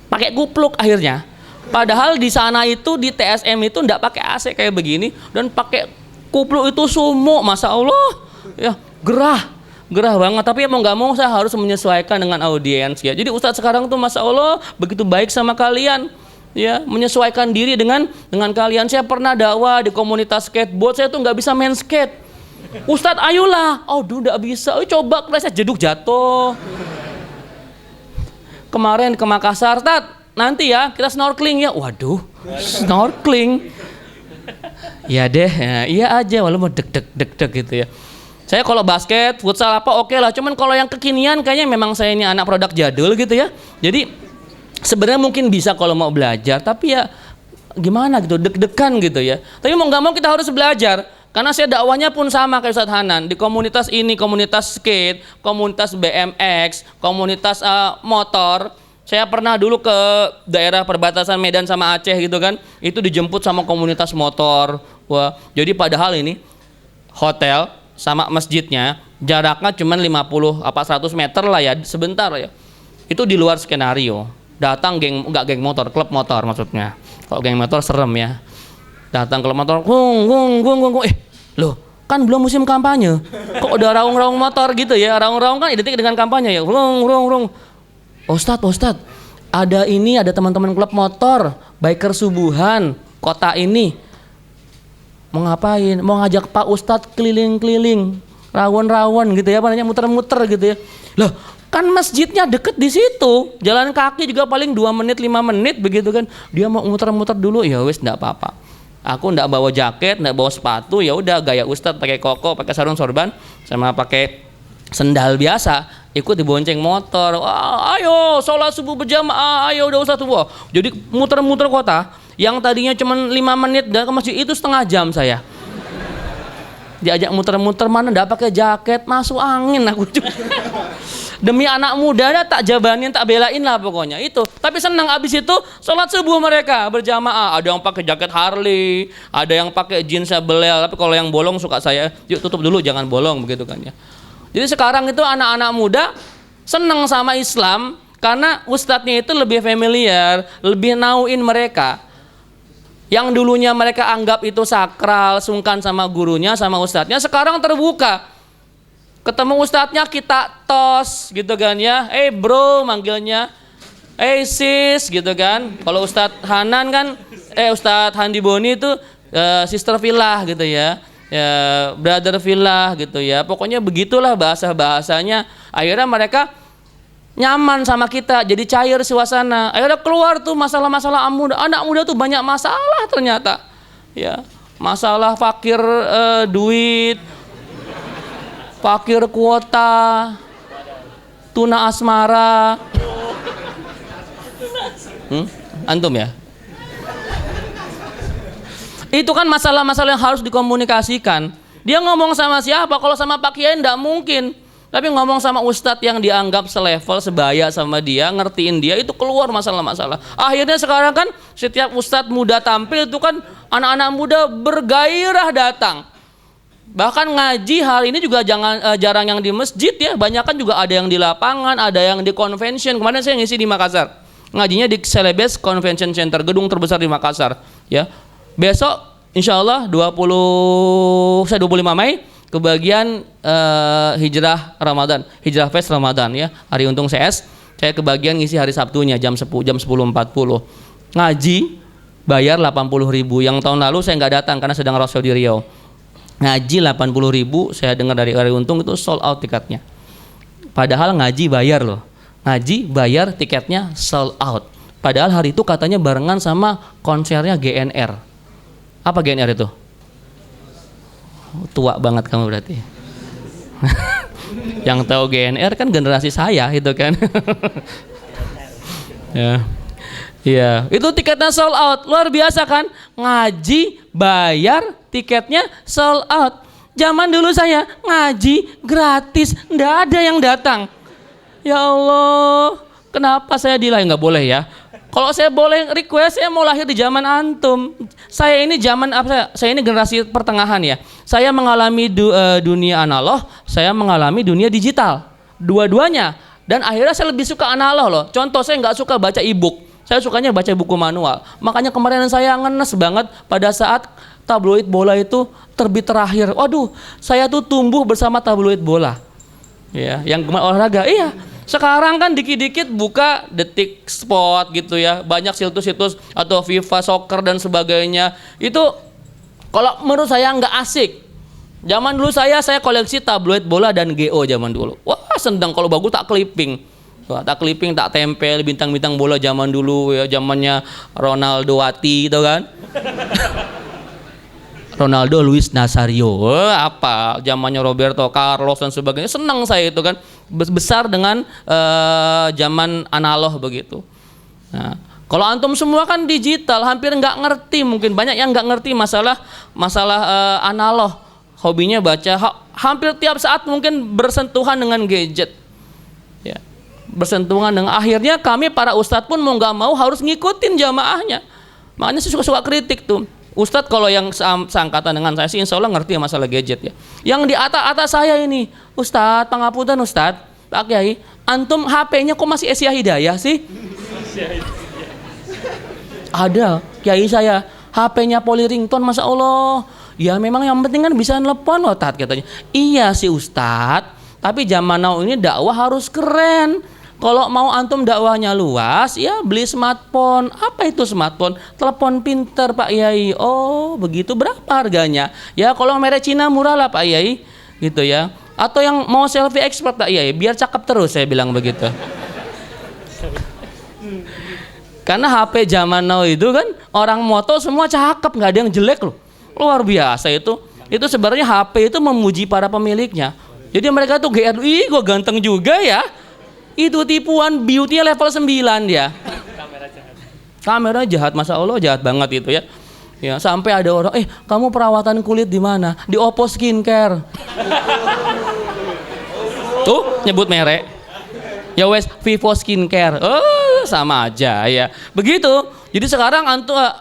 Pakai kupluk akhirnya. Padahal di sana itu di TSM itu enggak pakai AC kayak begini dan pakai kupluk itu sumuk, Masya Allah. Ya, gerah banget. Tapi mau nggak mau saya harus menyesuaikan dengan audiens ya. Jadi Ustadz sekarang tuh Masya Allah begitu baik sama kalian. Ya, menyesuaikan diri dengan kalian. Saya pernah dakwah di komunitas skateboard, saya tuh nggak bisa main skate. Ustadz ayolah, aduh nggak bisa. Coba saya jeduk jatuh. Kemarin ke Makassar, nanti ya kita snorkeling ya. Waduh, snorkeling. Ya deh, ya, iya aja walaupun deg gitu ya. Saya kalau basket, futsal apa oke lah. Cuman kalau yang kekinian kayaknya memang saya ini anak produk jadul gitu ya. Jadi sebenarnya mungkin bisa kalau mau belajar, tapi ya gimana gitu, deg-degan gitu ya. Tapi mau nggak mau kita harus belajar, karena saya dakwahnya pun sama kayak Ustadz Hanan. Di komunitas ini, komunitas skate, komunitas BMX, komunitas motor. Saya pernah dulu ke daerah perbatasan Medan sama Aceh gitu kan, itu dijemput sama komunitas motor. Wah, jadi padahal ini hotel sama masjidnya jaraknya cuma 50 apa 100 meter lah ya, sebentar ya. Itu di luar skenario. Datang enggak geng motor, klub motor maksudnya. Kalau geng motor serem ya. Datang klub motor, loh, kan belum musim kampanye. Kok udah raung-raung motor gitu ya? Raung-raung kan identik dengan kampanye ya. Rung. Ustadz, ada teman-teman klub motor, biker subuhan kota ini. Mau ngapain? Mau ngajak Pak Ustadz keliling-keliling, rawon-rawon gitu ya, apa namanya, muter-muter gitu ya. Loh, kan masjidnya deket di situ, jalan kaki juga paling 2 menit 5 menit begitu kan. Dia mau muter-muter dulu, ya wes enggak apa-apa. Aku enggak bawa jaket, enggak bawa sepatu, ya udah gaya Ustadz pakai koko, pakai sarung sorban sama pakai sendal biasa, ikut dibonceng motor. Ayo sholat subuh berjamaah, ayo udah Ustadz subuh. Jadi muter-muter kota, yang tadinya cuma 5 menit dan ke masjid itu setengah jam saya. Diajak muter-muter mana enggak pakai jaket, masuk angin aku juga. Demi anak muda tak jabanin, tak belain lah pokoknya itu. Tapi senang abis itu sholat subuh mereka berjamaah. Ada yang pakai jaket Harley, ada yang pakai jeansnya belel. Tapi kalau yang bolong suka saya, yuk tutup dulu jangan bolong begitu kan ya. Jadi sekarang itu anak-anak muda senang sama Islam karena ustadznya itu lebih familiar, lebih nauin mereka. Yang dulunya mereka anggap itu sakral, sungkan sama gurunya, sama ustadznya, sekarang terbuka. Ketemu ustadznya kita tos gitu kan ya. Bro manggilnya. Sis gitu kan. Kalau Ustadz Hanan kan Ustadz Handi Boni itu sister Villah gitu ya. Brother Villah gitu ya. Pokoknya begitulah bahasanya. Akhirnya mereka nyaman sama kita, jadi cair suasana. Akhirnya keluar tuh masalah-masalah anak muda tuh banyak masalah ternyata. Ya, masalah fakir duit, fakir kuota, tuna asmara. Antum ya? Itu kan masalah-masalah yang harus dikomunikasikan. Dia ngomong sama siapa? Kalau sama Pak Kiai enggak mungkin. Tapi ngomong sama ustadz yang dianggap selevel, sebaya sama dia, ngertiin dia, itu keluar masalah-masalah. Akhirnya sekarang kan setiap ustadz muda tampil itu kan anak-anak muda bergairah datang. Bahkan ngaji hari ini juga jarang yang di masjid ya, banyak kan juga ada yang di lapangan, ada yang di convention. Kemarin saya ngisi di Makassar, ngajinya di Celebes Convention Center, gedung terbesar di Makassar. Ya, besok insya Allah 25 Mei kebagian hijrah Ramadan, hijrah fest Ramadan ya, Hari Untung CS. Saya kebagian ngisi hari Sabtunya jam 10.40. Ngaji bayar 80.000. Yang tahun lalu saya nggak datang karena sedang roadshow di Riau. Ngaji 80.000, saya dengar dari Hari Untung itu sold out tiketnya. Padahal ngaji bayar loh. Ngaji bayar, tiketnya sold out. Padahal hari itu katanya barengan sama konsernya GNR. Apa GNR itu? Tua banget kamu berarti. Yang tahu GNR kan generasi saya itu kan. Ya. Iya, itu tiketnya sold out. Luar biasa kan? Ngaji bayar, tiketnya sold out. Zaman dulu saya ngaji gratis, enggak ada yang datang. Ya Allah, kenapa saya dilahir? Nggak boleh ya. Kalau saya boleh request, saya mau lahir di zaman antum. Saya ini zaman apa? Saya ini generasi pertengahan ya. Saya mengalami dunia analog, saya mengalami dunia digital. Dua-duanya. Dan akhirnya saya lebih suka analog loh. Contoh, saya nggak suka baca e-book. Saya sukanya baca buku manual. Makanya kemarin saya ngenes banget pada saat tabloid bola itu terbit terakhir. Waduh, saya tuh tumbuh bersama tabloid bola. Ya, yang gemar olahraga. Iya. Sekarang kan dikit-dikit buka Detik Sport gitu ya. Banyak situs-situs atau FIFA Soccer dan sebagainya. Itu kalau menurut saya nggak asik. Zaman dulu saya koleksi tabloid bola dan GO zaman dulu. Wah, senang kalau bagus tak clipping. Wah, tak clipping, tak tempel bintang-bintang bola zaman dulu ya, zamannya Ronaldo Wati itu kan. Ronaldo Luis Nazario, apa zamannya Roberto Carlos dan sebagainya. Senang saya itu kan, besar dengan zaman analog begitu. Nah, kalau antum semua kan digital, hampir nggak ngerti, mungkin banyak yang nggak ngerti masalah analog. Hobinya baca, hampir tiap saat mungkin bersentuhan dengan gadget. Ya, bersentuhan dengan, akhirnya kami para ustadz pun mau nggak mau harus ngikutin jamaahnya. Makanya saya suka kritik tuh. Ustadz kalau yang seangkatan dengan saya sih insya Allah ngerti masalah gadget ya. Yang di atas saya ini, Ustadz, pangapunten Ustadz, Pak Kiai, antum HP-nya kok masih Asia Hidayah sih? Ada, Kiai saya, HP-nya Polyringtone, Masya Allah. Ya memang yang penting kan bisa nelpon loh Tat, katanya. Iya sih Ustadz, tapi zaman now ini dakwah harus keren. Kalau mau antum dakwahnya luas, ya beli smartphone. Apa itu smartphone? Telepon pinter Pak Yai. Oh begitu, berapa harganya? Ya kalau merek Cina murah lah Pak Yai, gitu ya. Atau yang mau selfie expert Pak Yai, biar cakep terus, saya bilang begitu. Karena HP zaman now itu kan orang moto semua cakep, nggak ada yang jelek loh. Luar biasa itu. Itu sebenarnya HP itu memuji para pemiliknya. Jadi mereka tuh GR, ih gue ganteng juga ya. Itu tipuan, beauty-nya level 9 dia. Kamera jahat, Masya Allah jahat banget itu ya. Ya sampai ada orang, kamu perawatan kulit di mana? Di Oppo Skincare. Tuh nyebut merek. Ya wes, Vivo Skincare. Oh sama aja ya. Begitu. Jadi sekarang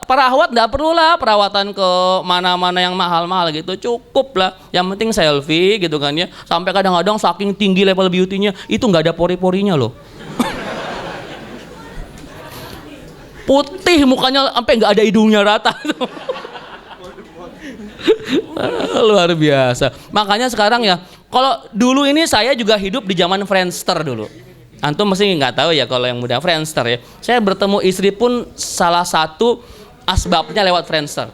para ahwat nggak perlu lah perawatan ke mana-mana yang mahal-mahal gitu, cukup lah. Yang penting selfie gitu kan ya. Sampai kadang-kadang saking tinggi level beauty-nya itu nggak ada pori-porinya loh. Putih mukanya sampai nggak ada hidungnya rata. Luar biasa. Makanya sekarang ya, kalau dulu ini saya juga hidup di zaman Friendster dulu. Antum mesti nggak tahu ya kalau yang muda, Friendster ya. Saya bertemu istri pun salah satu asbabnya lewat Friendster.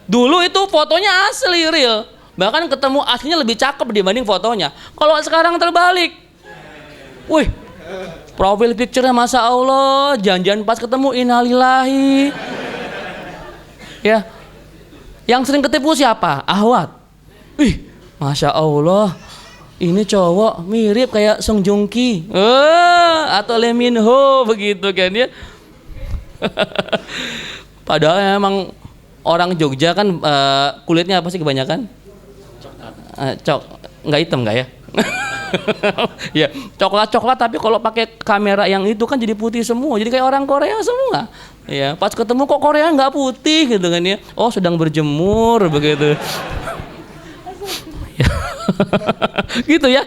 Dulu itu fotonya asli real, bahkan ketemu aslinya lebih cakep dibanding fotonya. Kalau sekarang terbalik, wih, profil picture-nya Masya Allah, janjian pas ketemu innalillahi. Ya, yang sering ketipu siapa? Ahwat. Wih, Masya Allah. Ini cowok mirip kayak Song Joong Ki, atau Lee Min Ho begitu kan ya. Padahal emang orang Jogja kan kulitnya apa sih kebanyakan? Nggak hitam nggak ya? Ya coklat tapi kalau pakai kamera yang itu kan jadi putih semua, jadi kayak orang Korea semua. Ya pas ketemu kok Korea nggak putih gitu kan ya? Oh sedang berjemur begitu. Gitu ya.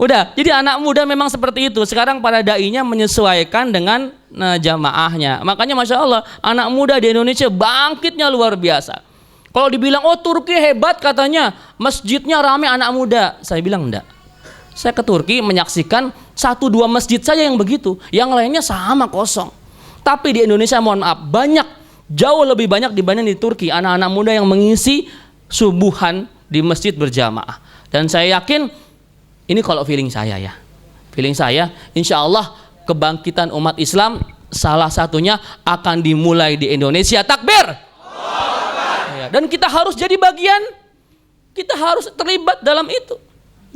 Udah, jadi anak muda memang seperti itu. Sekarang para dai-nya menyesuaikan dengan jamaahnya. Makanya Masya Allah, anak muda di Indonesia bangkitnya luar biasa. Kalau dibilang, oh Turki hebat katanya, masjidnya ramai anak muda. Saya bilang enggak. Saya ke Turki menyaksikan 1-2 masjid saja yang begitu. Yang lainnya sama kosong. Tapi di Indonesia mohon maaf, banyak, jauh lebih banyak dibanding di Turki. Anak-anak muda yang mengisi subuhan di masjid berjamaah. Dan saya yakin ini kalau feeling saya ya, feeling saya, insya Allah kebangkitan umat Islam salah satunya akan dimulai di Indonesia. Takbir! Ya, dan kita harus jadi bagian, kita harus terlibat dalam itu.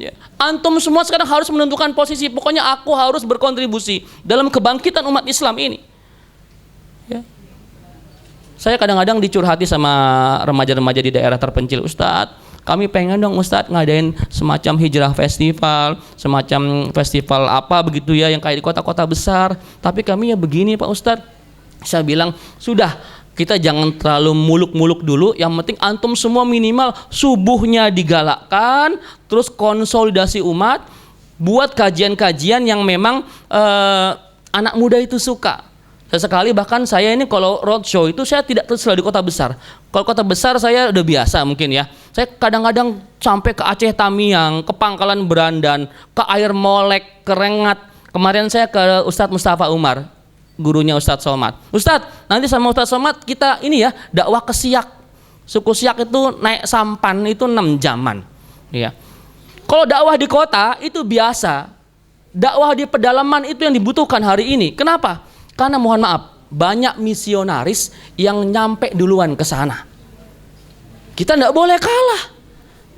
Ya. Antum semua sekarang harus menentukan posisi. Pokoknya aku harus berkontribusi dalam kebangkitan umat Islam ini. Ya. Saya kadang-kadang dicurhati sama remaja-remaja di daerah terpencil, Ustadz, kami pengen dong Ustadz ngadain semacam hijrah festival, semacam festival apa begitu ya yang kayak di kota-kota besar. Tapi kami ya begini Pak Ustadz. Saya bilang, sudah kita jangan terlalu muluk-muluk dulu. Yang penting antum semua minimal subuhnya digalakkan, terus konsolidasi umat, buat kajian-kajian yang memang anak muda itu suka. Sesekali bahkan saya ini kalau roadshow itu saya tidak selalu di kota besar. Kalau kota besar saya udah biasa mungkin ya. Saya kadang-kadang sampai ke Aceh Tamiang, ke Pangkalan Berandan, ke Air Molek, ke Rengat. Kemarin saya ke Ustadz Mustafa Umar, gurunya Ustadz Somad. Ustadz, nanti sama Ustadz Somad kita ini ya dakwah ke Siak. Suku Siak itu naik sampan itu 6 jaman. Ya. Kalau dakwah di kota itu biasa. Dakwah di pedalaman itu yang dibutuhkan hari ini. Kenapa? Karena mohon maaf, banyak misionaris yang nyampe duluan ke sana. Kita tidak boleh kalah.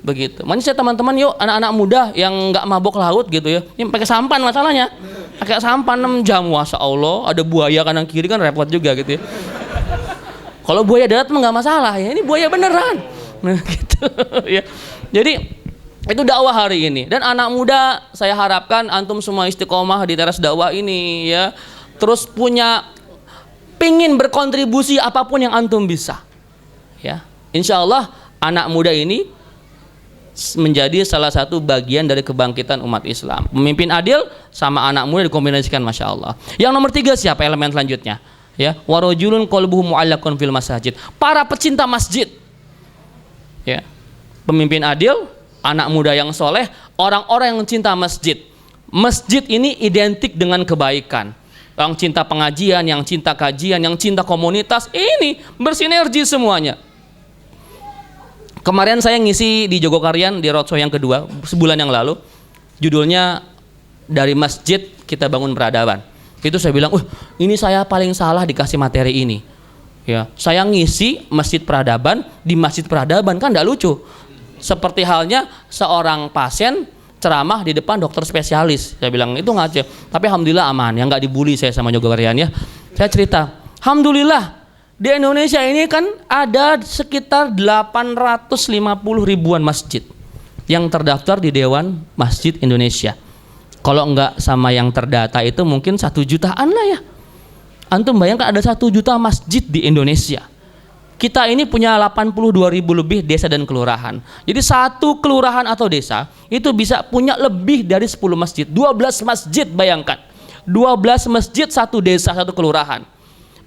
Begitu. Makanya saya teman-teman yuk anak-anak muda yang nggak mabok laut gitu ya. Ini pakai sampan masalahnya. Pakai sampan 6 jam, Masya Allah. Ada buaya kanan kiri kan repot juga gitu ya. Kalau buaya darat mah nggak masalah ya. Ini buaya beneran. Nah gitu ya. Jadi itu dakwah hari ini. Dan anak muda saya harapkan antum semua istiqomah di teras dakwah ini ya. Terus pingin berkontribusi apapun yang antum bisa. Ya, insya Allah anak muda ini menjadi salah satu bagian dari kebangkitan umat Islam. Pemimpin adil sama anak muda dikombinasikan, masya Allah. Yang nomor 3 siapa elemen selanjutnya? Ya, warajulun qalbuhu mu'allaqun fil masajid. Para pecinta masjid. Ya, pemimpin adil, anak muda yang soleh, orang-orang yang cinta masjid. Masjid ini identik dengan kebaikan. Yang cinta pengajian, yang cinta kajian, yang cinta komunitas, ini bersinergi semuanya. Kemarin saya ngisi di Jogokarian di roadshow yang kedua, sebulan yang lalu. Judulnya dari masjid kita bangun peradaban. Itu saya bilang, ini saya paling salah dikasih materi ini. Ya, saya ngisi masjid peradaban di masjid peradaban, kan tidak lucu. Seperti halnya seorang pasien ceramah di depan dokter spesialis. Saya bilang itu ngaco. Tapi alhamdulillah aman, yang nggak dibully saya sama Jogokarian ya. Saya cerita, alhamdulillah di Indonesia ini kan ada sekitar 850 ribuan masjid yang terdaftar di Dewan Masjid Indonesia. Kalau nggak sama yang terdata itu mungkin 1 jutaan lah ya. Antum bayangkan ada 1 juta masjid di Indonesia. Kita ini punya 82 ribu lebih desa dan kelurahan. Jadi satu kelurahan atau desa itu bisa punya lebih dari 10 masjid. 12 masjid bayangkan. 12 masjid satu desa, satu kelurahan.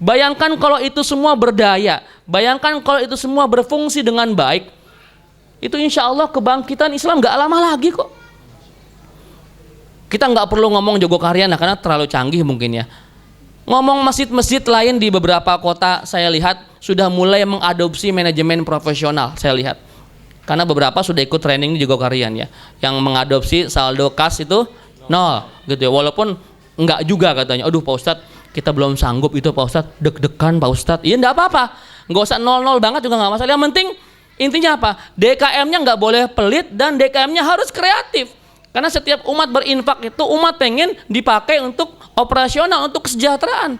Bayangkan kalau itu semua berdaya. Bayangkan kalau itu semua berfungsi dengan baik. Itu insya Allah kebangkitan Islam gak lama lagi kok. Kita nggak perlu ngomong Jogokarian karena terlalu canggih mungkin ya. Ngomong masjid-masjid lain di beberapa kota saya lihat sudah mulai mengadopsi manajemen profesional, saya lihat. Karena beberapa sudah ikut training di Jogokarian ya, yang mengadopsi saldo kas itu 0 gitu ya. Walaupun enggak juga katanya, aduh Pak Ustadz kita belum sanggup itu Pak Ustadz, deg-degan Pak Ustadz. Iya enggak apa-apa, nggak usah 0-0 banget juga nggak masalah. Yang penting intinya apa? DKM-nya nggak boleh pelit dan DKM-nya harus kreatif. Karena setiap umat berinfak itu umat pengen dipakai untuk operasional, untuk kesejahteraan.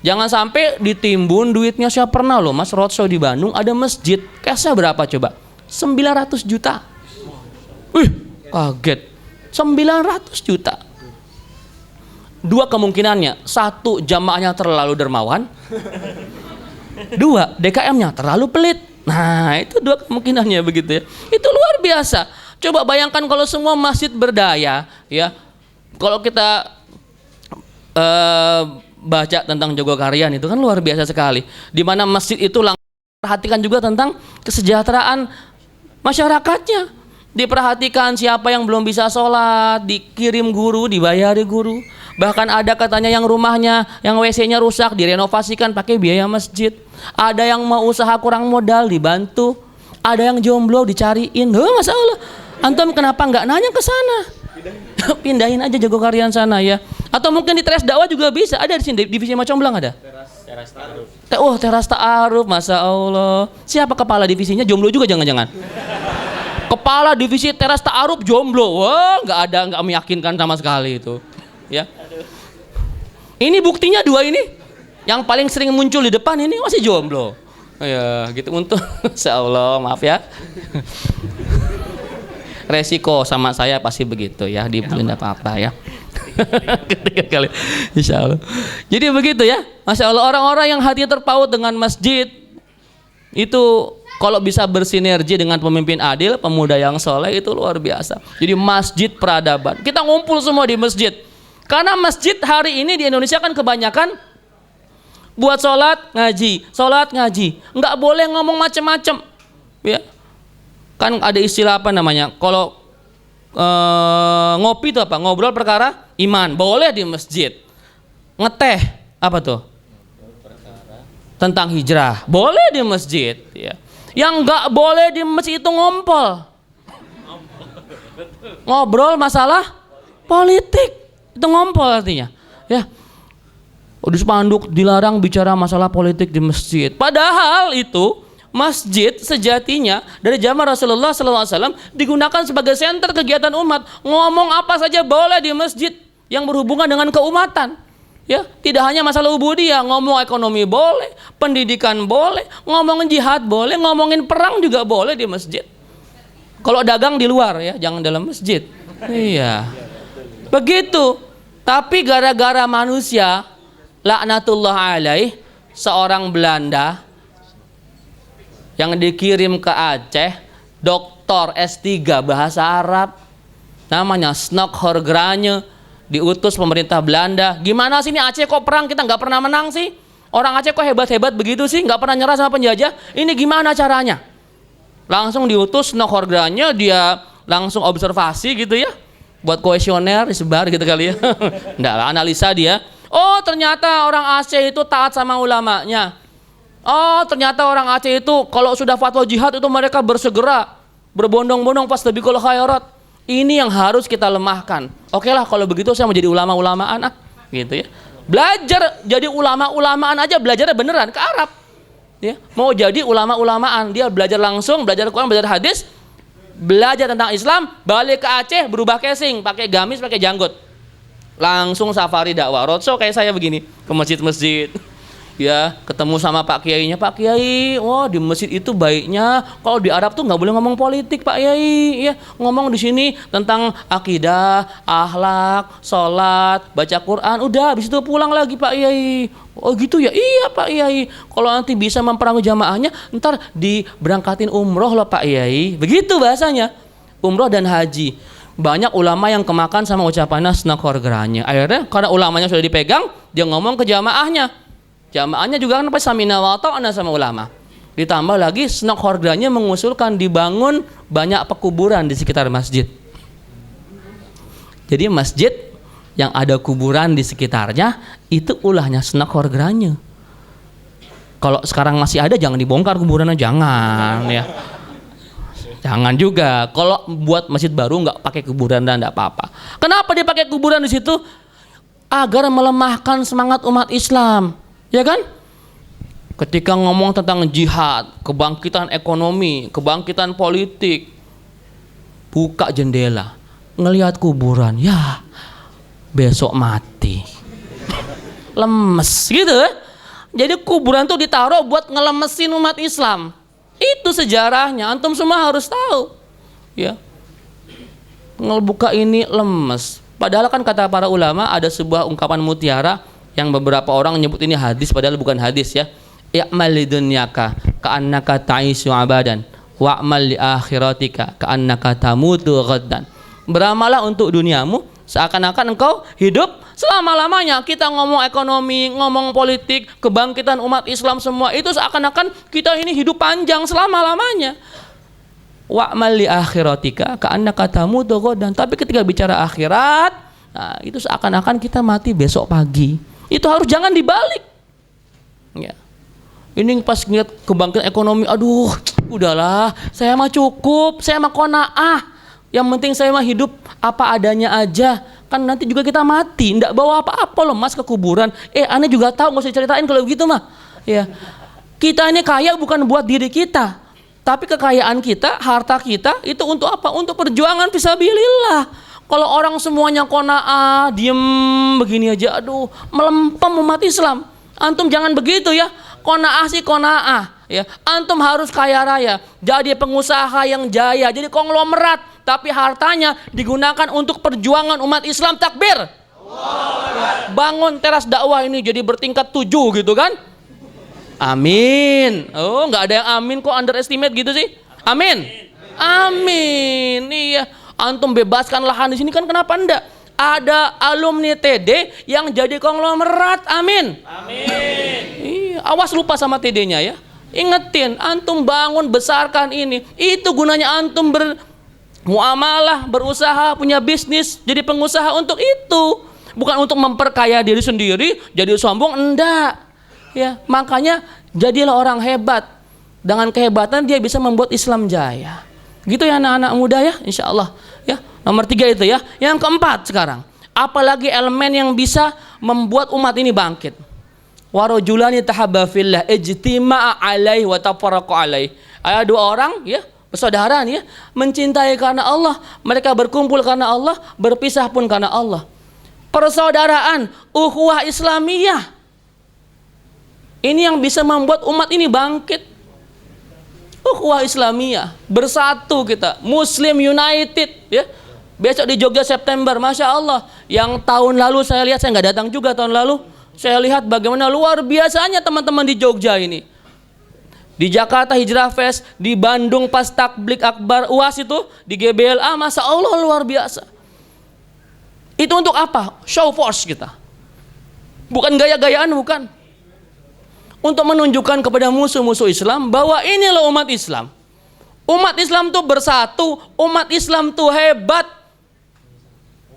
Jangan sampai ditimbun duitnya. Saya pernah loh mas roadshow di Bandung, ada masjid cashnya berapa coba? 900 juta. Wih kaget, 900 juta. 2 kemungkinannya, 1 jamaahnya terlalu dermawan, 2 DKM-nya terlalu pelit. Nah itu 2 kemungkinannya begitu ya. Itu luar biasa. Coba bayangkan kalau semua masjid berdaya ya. Kalau kita baca tentang Jogokarian itu kan luar biasa sekali. Di mana masjid itu langsung perhatikan juga tentang kesejahteraan masyarakatnya. Diperhatikan siapa yang belum bisa sholat, dikirim guru, dibayari guru. Bahkan ada katanya yang rumahnya, yang WC-nya rusak, direnovasikan pakai biaya masjid. Ada yang mau usaha kurang modal, dibantu. Ada yang jomblo, dicariin. Masya Allah, antum kenapa nggak nanya ke sana? Pindahin aja Jogokarian sana ya. Atau mungkin di teras dakwah juga bisa. Ada di sini divisi Macomblang ada. Teras ta'aruf. Oh teras ta'aruf, Masya Allah. Siapa kepala divisinya? Jomblo juga jangan-jangan. Kepala divisi teras ta'aruf jomblo. Wah nggak ada, nggak meyakinkan sama sekali itu. Ya. Ini buktinya 2 ini. Yang paling sering muncul di depan ini masih jomblo. Ya gitu untuk Insya Allah maaf ya. Resiko sama saya pasti begitu ya, dibeliin apa-apa ya. Ketiga kali Insya Allah. Jadi begitu ya, Masya Allah, orang-orang yang hatinya terpaut dengan masjid itu kalau bisa bersinergi dengan pemimpin adil, pemuda yang soleh itu luar biasa. Jadi masjid peradaban, kita ngumpul semua di masjid. Karena masjid hari ini di Indonesia kan kebanyakan Buat sholat ngaji. Nggak boleh ngomong macem-macem. Ya. Kan ada istilah apa namanya? Kalau ngopi itu apa? Ngobrol perkara iman. Boleh di masjid. Ngeteh apa tuh? Tentang hijrah. Boleh di masjid. Ya. Yang nggak boleh di masjid itu ngompol. Ngobrol masalah politik. Itu ngompol artinya. Ya. Di spanduk dilarang bicara masalah politik di masjid. Padahal itu masjid sejatinya dari zaman Rasulullah SAW digunakan sebagai senter kegiatan umat. Ngomong apa saja boleh di masjid yang berhubungan dengan keumatan. Ya, tidak hanya masalah ubudiyah, ngomong ekonomi boleh, pendidikan boleh, ngomongin jihad boleh, ngomongin perang juga boleh di masjid. Kalau dagang di luar ya, jangan dalam masjid. Iya. Begitu. Tapi gara-gara manusia laknatullah alaih, seorang Belanda yang dikirim ke Aceh, doktor S3 bahasa Arab, namanya Snok Horgranye, diutus pemerintah Belanda. Gimana sih ini Aceh kok perang kita nggak pernah menang sih? Orang Aceh kok hebat-hebat begitu sih, nggak pernah nyerah sama penjajah? Ini gimana caranya? Langsung diutus Snok Horgranye, dia langsung observasi gitu ya, buat kuesioner disebar gitu kali ya. Nggak lah, analisa dia. Oh ternyata orang Aceh itu taat sama ulamanya. Oh ternyata orang Aceh itu kalau sudah fatwa jihad itu mereka bersegera berbondong-bondong pas tabiqul khairat. Ini yang harus kita lemahkan. Oke lah kalau begitu saya mau jadi ulama-ulamaan gitu ya. Belajar jadi ulama-ulamaan aja, belajarnya beneran ke Arab. Ya, mau jadi ulama-ulamaan, dia belajar langsung, belajar Quran, belajar hadis, belajar tentang Islam, balik ke Aceh berubah casing, pakai gamis, pakai janggut. Langsung safari dakwah roadshow kayak saya begini ke masjid-masjid. Ya, ketemu sama Pak Kiainya, Pak Kiai, wah di masjid itu baiknya kalau di Arab tuh nggak boleh ngomong politik Pak Kiai, ya ngomong di sini tentang akidah, akhlak, sholat, baca Quran, udah habis itu pulang lagi Pak Kiai. Oh gitu ya, iya Pak Kiai. Kalau nanti bisa memperangi jamaahnya, ntar diberangkatin umroh loh Pak Kiai. Begitu bahasanya, umroh dan haji. Banyak ulama yang kemakan sama ucapannya Snok Horgranye. Akhirnya karena ulamanya sudah dipegang, dia ngomong ke jamaahnya. Jamaahnya juga kan pasti samina wa ta'na sama ulama. Ditambah lagi Snok Horgranye mengusulkan dibangun banyak pekuburan di sekitar masjid. Jadi masjid yang ada kuburan di sekitarnya itu ulahnya Snok Horgranye. Kalau sekarang masih ada jangan dibongkar kuburannya, jangan ya. Jangan juga. Kalau buat masjid baru nggak pakai kuburan dan nggak apa-apa. Kenapa dia pakai kuburan di situ? Agar melemahkan semangat umat Islam. Ya kan? Ketika ngomong tentang jihad, kebangkitan ekonomi, kebangkitan politik, buka jendela, ngelihat kuburan, ya besok mati. Lemes gitu ya. Jadi kuburan tuh ditaruh buat ngelemesin umat Islam. Itu sejarahnya, antum semua harus tahu. Ya. Ngebuka ini lemes. Padahal kan kata para ulama ada sebuah ungkapan mutiara yang beberapa orang nyebut ini hadis padahal bukan hadis ya. I'mal lidunyaka ka'annaka ta'isu abadan wa'mal li akhiratika ka'annaka tamutu ghaddan. Beramalah untuk duniamu seakan-akan engkau hidup selama-lamanya. Kita ngomong ekonomi, ngomong politik, kebangkitan umat Islam semua itu seakan-akan kita ini hidup panjang selama-lamanya. Wa'mal li akhiratika ka'annaka tamutu ghaddan. Tapi ketika bicara akhirat, nah itu seakan-akan kita mati besok pagi. Itu harus jangan dibalik. Ya. Ini pas ngeliat kebangkitan ekonomi, aduh, udahlah, saya mah cukup, saya mah qanaah. Yang penting saya mah hidup apa adanya aja. Kan nanti juga kita mati, ndak bawa apa-apa loh mas ke kuburan. Aneh juga tahu, nggak usah ceritain kalau begitu mah. Ya. Kita ini kaya bukan buat diri kita, tapi kekayaan kita, harta kita itu untuk apa? Untuk perjuangan fisabilillah. Kalau orang semuanya qanaah, diem begini aja, aduh, melempem umat Islam. Antum jangan begitu ya. Qanaah sih qanaah, ya. Antum harus kaya raya, jadi pengusaha yang jaya, jadi konglomerat, tapi hartanya digunakan untuk perjuangan umat Islam. Takbir. Bangun teras dakwah ini jadi bertingkat 7 gitu kan? Amin. Oh, nggak ada yang amin kok, underestimate gitu sih. Amin. Amin. Iya. Antum bebaskan lahan di sini kan, kenapa enggak? ada alumni TD yang jadi konglomerat. Amin. Awas lupa sama TD-nya ya. Ingetin, antum bangun besarkan ini. Itu gunanya antum bermuamalah, berusaha, punya bisnis, jadi pengusaha untuk itu. Bukan untuk memperkaya diri sendiri, jadi sombong, enggak. Ya, makanya jadilah orang hebat. Dengan kehebatan dia bisa membuat Islam jaya. Gitu ya anak-anak muda ya, insya Allah. Ya, nomor 3 itu ya. Yang keempat sekarang, apalagi elemen yang bisa membuat umat ini bangkit. Warajulani tahabba fillah ijtima'a alaihi wa tafarraqa alaihi. Ada 2 orang ya, bersaudara nih ya, mencintai karena Allah, mereka berkumpul karena Allah, berpisah pun karena Allah. Persaudaraan, ukhuwah Islamiyah. Ini yang bisa membuat umat ini bangkit. Ukhuwah Islamiyah, bersatu kita, Muslim United ya. Besok di Jogja September, Masya Allah. Yang tahun lalu saya lihat, saya nggak datang juga tahun lalu. Saya lihat bagaimana luar biasanya teman-teman di Jogja ini. Di Jakarta Hijrah Fest, di Bandung pas Takblik Akbar UAS itu, di GBLA, Masya Allah luar biasa. Itu untuk apa? Show force kita. Bukan gaya-gayaan, bukan. Untuk menunjukkan kepada musuh-musuh Islam bahwa inilah umat Islam. Umat Islam tuh bersatu, umat Islam tuh hebat.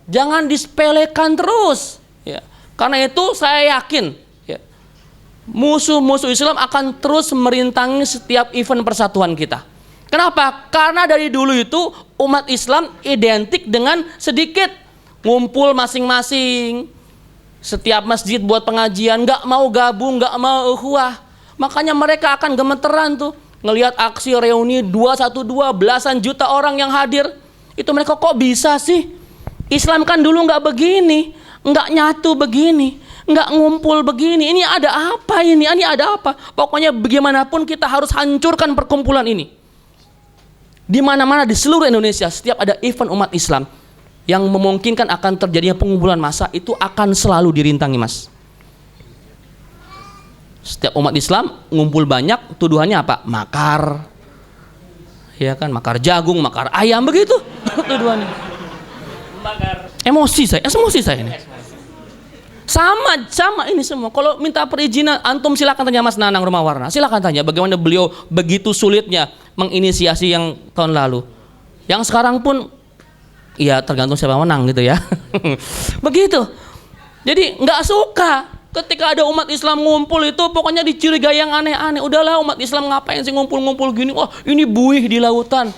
Jangan disepelekan terus. Ya. Karena itu saya yakin ya, musuh-musuh Islam akan terus merintangi setiap event persatuan kita. Kenapa? Karena dari dulu itu umat Islam identik dengan sedikit ngumpul masing-masing. Setiap masjid buat pengajian, nggak mau gabung, nggak mau ukhuwah. Makanya mereka akan gemeteran tuh ngelihat aksi reuni 212 belasan juta orang yang hadir. Itu mereka kok bisa sih? Islam kan dulu nggak begini, nggak nyatu begini, nggak ngumpul begini. Ini ada apa ini? Ini ada apa? Pokoknya bagaimanapun kita harus hancurkan perkumpulan ini. Di mana-mana di seluruh Indonesia setiap ada event umat Islam yang memungkinkan akan terjadinya pengumpulan massa, itu akan selalu dirintangi, Mas. Setiap umat Islam ngumpul banyak, tuduhannya apa? Makar. Ya kan, makar jagung, makar ayam, begitu tuduhannya. Makar. Emosi saya ini. Sama ini semua. Kalau minta perizinan, antum silakan tanya Mas Nanang Rumah Warna. Silakan tanya bagaimana beliau begitu sulitnya menginisiasi yang tahun lalu. Yang sekarang pun ya tergantung siapa menang gitu ya. Begitu. Jadi nggak suka ketika ada umat Islam ngumpul itu pokoknya dicurigai yang aneh-aneh. Udahlah, umat Islam ngapain sih ngumpul-ngumpul gini? Wah, ini buih di lautan.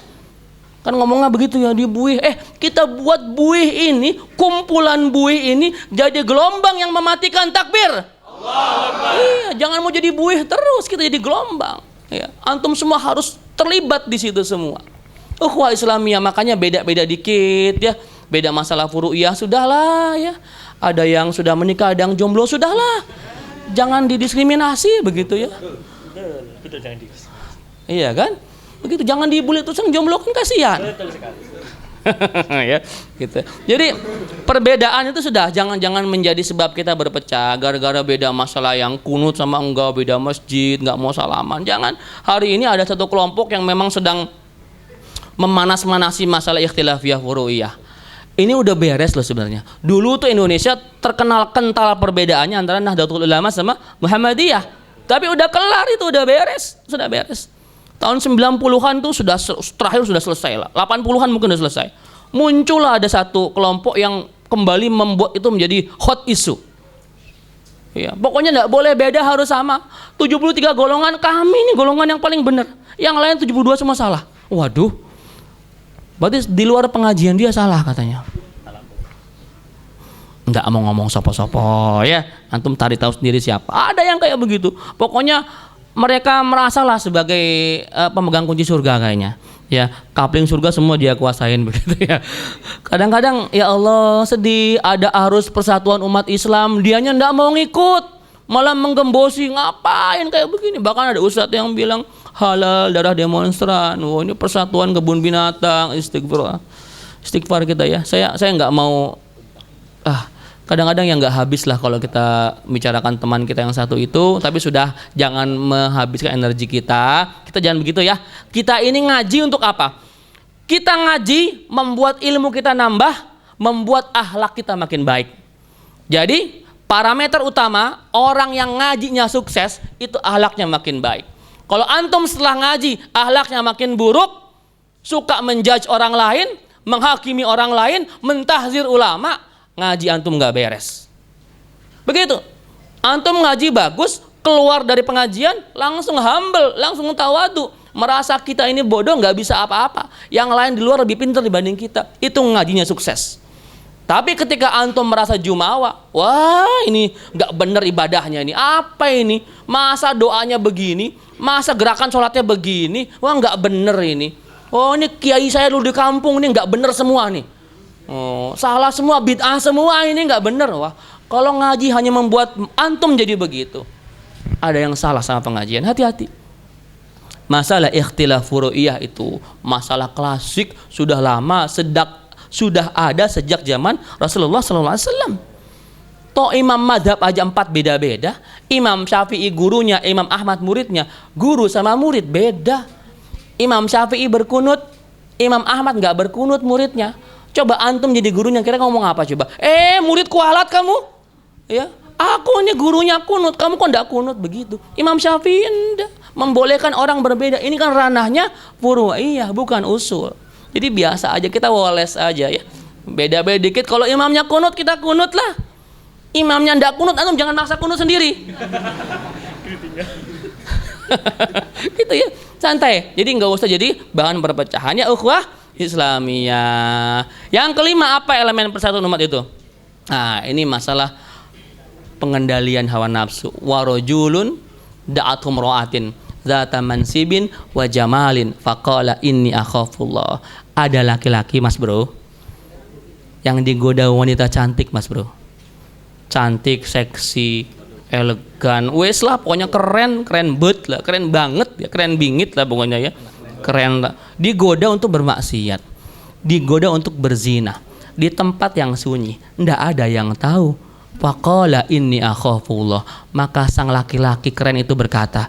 Kan ngomongnya begitu ya, di buih. Kita buat buih ini, kumpulan buih ini jadi gelombang yang mematikan. Takbir. Iya, jangan mau jadi buih terus, kita jadi gelombang. Ya, antum semua harus terlibat di situ semua. Ukhuwah Islamiyah, makanya beda-beda dikit ya. Beda masalah furu'iyah, sudahlah ya. Ada yang sudah menikah, ada yang jomblo, sudahlah. Jangan didiskriminasi begitu ya. Betul, jangan didiskriminasi. Iya kan? Begitu, jangan dibully terus yang jomblo kan kasihan. Betul sekali. Ya, gitu. Jadi perbedaan itu sudah jangan menjadi sebab kita berpecah gara-gara beda masalah, yang kunut sama enggak, beda masjid, enggak mau salaman. Jangan. Hari ini ada satu kelompok yang memang sedang memanas-manasi masalah ikhtilafiyah furu'iyah. Ini udah beres loh sebenarnya. Dulu tuh Indonesia terkenal kental perbedaannya antara Nahdlatul Ulama sama Muhammadiyah. Tapi udah kelar itu, udah beres, sudah beres. Tahun 90-an tuh terakhir sudah selesai lah. 80-an mungkin sudah selesai. Muncullah ada satu kelompok yang kembali membuat itu menjadi hot issue. Ya, pokoknya enggak boleh beda, harus sama. 73 golongan, kami ini golongan yang paling benar. Yang lain 72 semua salah. Waduh. Berarti di luar pengajian dia salah katanya. Enggak mau ngomong sopo-sopo ya. Antum cari tahu sendiri siapa. Ada yang kayak begitu. Pokoknya mereka merasalah sebagai pemegang kunci surga kayaknya. Ya, kapling surga semua dia kuasain begitu ya. Kadang-kadang ya Allah sedih, ada arus persatuan umat Islam, dianya enggak mau ngikut, malah menggembosi, ngapain kayak begini. Bahkan ada ustadz yang bilang halal darah demonstran. Wah, ini persatuan kebun binatang. Istighfar kita ya. Saya nggak mau kadang-kadang yang nggak habis lah kalau kita bicarakan teman kita yang satu itu. Tapi sudah, jangan menghabiskan energi kita. Kita jangan begitu ya. Kita ini ngaji untuk apa? Kita ngaji membuat ilmu kita nambah, membuat akhlak kita makin baik. Jadi parameter utama orang yang ngajinya sukses itu akhlaknya makin baik. Kalau antum setelah ngaji akhlaknya makin buruk, suka menjudge orang lain, menghakimi orang lain, mentahzir ulama, ngaji antum nggak beres. Begitu. Antum ngaji bagus, keluar dari pengajian langsung humble, langsung tawadu, merasa kita ini bodoh nggak bisa apa-apa, yang lain di luar lebih pintar dibanding kita. Itu ngajinya sukses. Tapi ketika antum merasa jumawa, wah ini nggak bener ibadahnya ini, apa ini, masa doanya begini, masa gerakan sholatnya begini, wah nggak bener ini, oh ini kiai saya dulu di kampung ini nggak bener semua nih, oh salah semua, bid'ah semua, ini nggak bener. Wah, kalau ngaji hanya membuat antum jadi begitu, ada yang salah sama pengajian. Hati-hati. Masalah ikhtilaf furu'iyah itu masalah klasik, sudah lama, sudah ada sejak zaman Rasulullah SAW. Toh imam madhab aja 4 beda-beda. Imam Syafi'i gurunya, Imam Ahmad muridnya. Guru sama murid beda. Imam Syafi'i berkunut, Imam Ahmad nggak berkunut muridnya. Coba antum jadi gurunya, kira ngomong apa coba? Murid kualat kamu? Ya, aku ini gurunya kunut, kamu kok nggak kunut begitu? Imam Syafi'i enggak, membolehkan orang berbeda. Ini kan ranahnya furu'iyah, bukan usul. Jadi biasa aja, kita woles aja ya. Beda-beda dikit. Kalau imamnya kunut, kita kunut lah. Imamnya ndak kunut, antum jangan maksa kunut sendiri. Gitu ya, santai. Jadi nggak usah jadi bahan perpecahan ya ukhwah Islamiyah. Yang kelima, apa elemen persatuan umat itu? Nah, ini masalah pengendalian hawa nafsu. Warojulun da'atum ro'atin zata mansibin wa jamalin faqala inni akhafullah. Ada laki-laki mas bro yang digoda wanita cantik mas bro, cantik, seksi, elegan, wes lah pokoknya keren bet lah, keren banget ya, keren bingit lah pokoknya ya, keren lah. Digoda untuk bermaksiat, digoda untuk berzina di tempat yang sunyi, ndak ada yang tahu. Faqala inni akhafullah. Maka sang laki-laki keren itu berkata,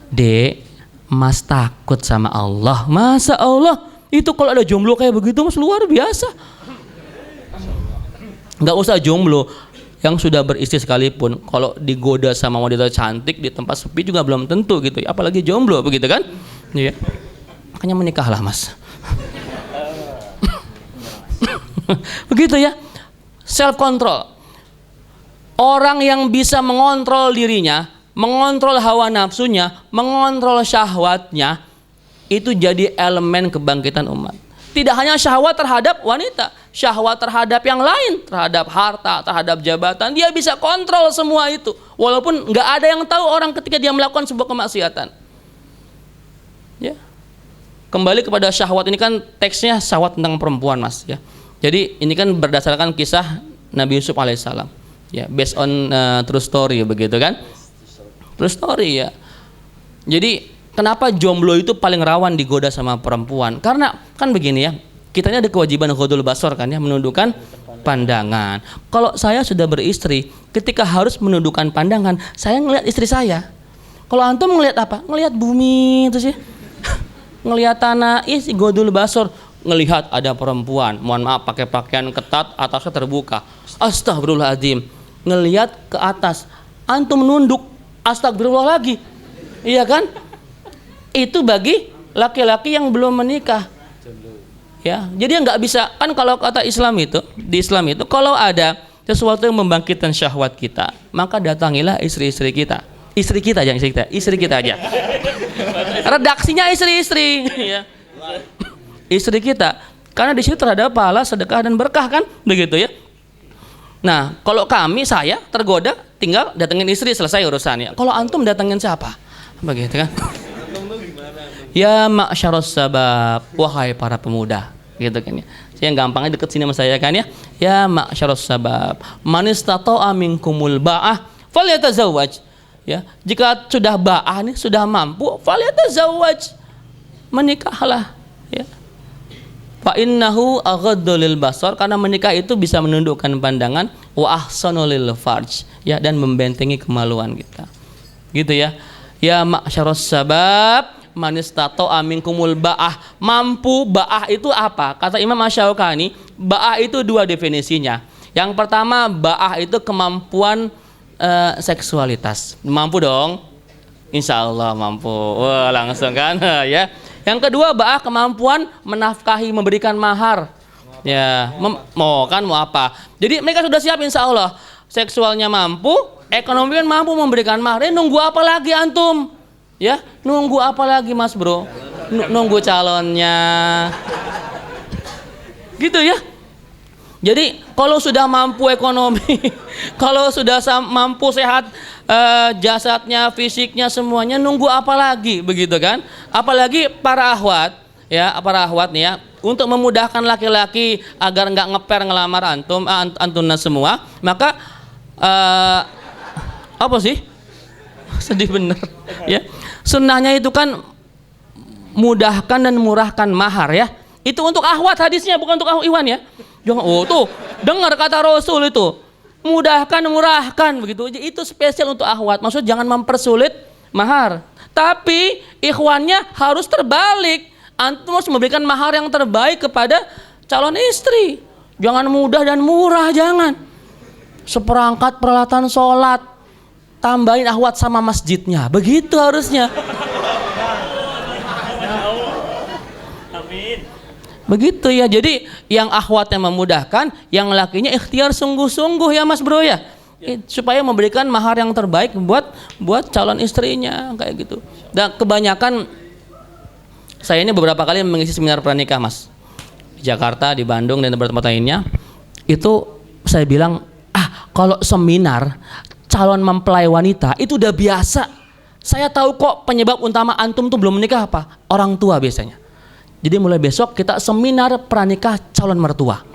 Dek, mas takut sama Allah. Masa Allah? Itu kalau ada jomblo kayak begitu mas luar biasa. Nggak usah jomblo, yang sudah beristri sekalipun, kalau digoda sama wanita cantik di tempat sepi juga belum tentu gitu, apalagi jomblo begitu kan? Iya. Makanya menikahlah mas. Begitu ya. Self control. Orang yang bisa mengontrol dirinya, mengontrol hawa nafsunya, mengontrol syahwatnya, itu jadi elemen kebangkitan umat. Tidak hanya syahwat terhadap wanita, syahwat terhadap yang lain, terhadap harta, terhadap jabatan, dia bisa kontrol semua itu. Walaupun nggak ada yang tahu orang ketika dia melakukan sebuah kemaksiatan. Ya. Kembali kepada syahwat, ini kan teksnya syahwat tentang perempuan mas ya. Jadi ini kan berdasarkan kisah Nabi Yusuf alaihissalam. Ya, based on true story begitu kan? True story ya. Jadi kenapa jomblo itu paling rawan digoda sama perempuan? Karena kan begini ya, kitanya ada kewajiban ghadul basar kan ya, menundukkan pandangan. Kalau saya sudah beristri, ketika harus menundukkan pandangan, saya ngelihat istri saya. Kalau antum ngelihat apa? Ngelihat bumi itu sih. Ngelihat tanah, ghadul basar. Ngelihat ada perempuan, mohon maaf pakai pakaian ketat, atasnya terbuka. Astagfirullahaladzim. Ngelihat ke atas, antum nunduk, astagfirullah lagi, iya kan? Itu bagi laki-laki yang belum menikah, ya. Jadi nggak bisa kan, kalau kata Islam itu, di Islam itu kalau ada sesuatu yang membangkitkan syahwat kita, maka datangilah istri-istri kita, jangan istri kita aja. Redaksinya istri-istri, ya. Istri kita, karena di situ terhadap pahala, sedekah dan berkah kan, begitu ya. Nah, kalau saya tergoda, tinggal datengin istri, selesai urusannya. Kalau antum datengin siapa? Begitu kan? Ya ma'syarus sabab, wahai para pemuda, gitu kan ya. Yang gampangnya deket sini sama saya kan ya. Ya ma'syarus sabab, man istata'a minkumul ba'ah falyatazawwaj. Ya, jika sudah ba'ah nih, sudah mampu, falyatazawwaj. Menikahlah, ya. Fa innahu aghaddu lil basar, karena menikah itu bisa menundukkan pandangan, wa ahsanu lil farj, ya, dan membentengi kemaluan kita. Gitu ya. Ya ma'syarus sabab, man istata'a minkumul ba'ah. Mampu, ba'ah itu apa? Kata Imam Asy-Syaukani, Ba'ah itu dua definisinya. Yang pertama, ba'ah itu kemampuan seksualitas. Mampu dong? Insya Allah mampu. Wah, langsung kan ya. Yang kedua, ba'ah kemampuan menafkahi, memberikan mahar. Ya, mau apa? Jadi mereka sudah siap insya Allah. Seksualnya mampu, ekonomi kan mampu memberikan mahar. Nunggu apa lagi antum? Ya, nunggu apa lagi Mas Bro? Nunggu calonnya. Gitu ya. Jadi kalau sudah mampu ekonomi, kalau sudah mampu sehat jasadnya, fisiknya, semuanya, nunggu apa lagi, begitu kan? Apalagi para akhwat, ya, para akhwat nih ya, untuk memudahkan laki-laki agar nggak ngeper ngelamar antunna semua, maka apa sih? Sedih bener, ya. Sunnahnya itu kan mudahkan dan murahkan mahar ya. Itu untuk akhwat hadisnya, bukan untuk ikhwan ya. Jangan, oh tuh, dengar kata Rasul itu. Mudahkan, murahkan begitu. Itu spesial untuk akhwat. Maksud jangan mempersulit mahar. Tapi ikhwannya harus terbalik. Antum harus memberikan mahar yang terbaik kepada calon istri. Jangan mudah dan murah, jangan. Seperangkat peralatan sholat, tambahin akhwat sama masjidnya. Begitu harusnya. Begitu ya, jadi yang akhwatnya memudahkan, yang lakinya ikhtiar sungguh-sungguh ya Mas Bro ya, supaya memberikan mahar yang terbaik buat calon istrinya kayak gitu. Dan kebanyakan saya ini beberapa kali mengisi seminar pranikah Mas, di Jakarta, di Bandung dan tempat-tempat lainnya. Itu saya bilang, kalau seminar calon mempelai wanita itu udah biasa. Saya tahu kok penyebab utama antum tuh belum menikah apa? Orang tua biasanya. Jadi mulai besok kita seminar pranikah calon mertua.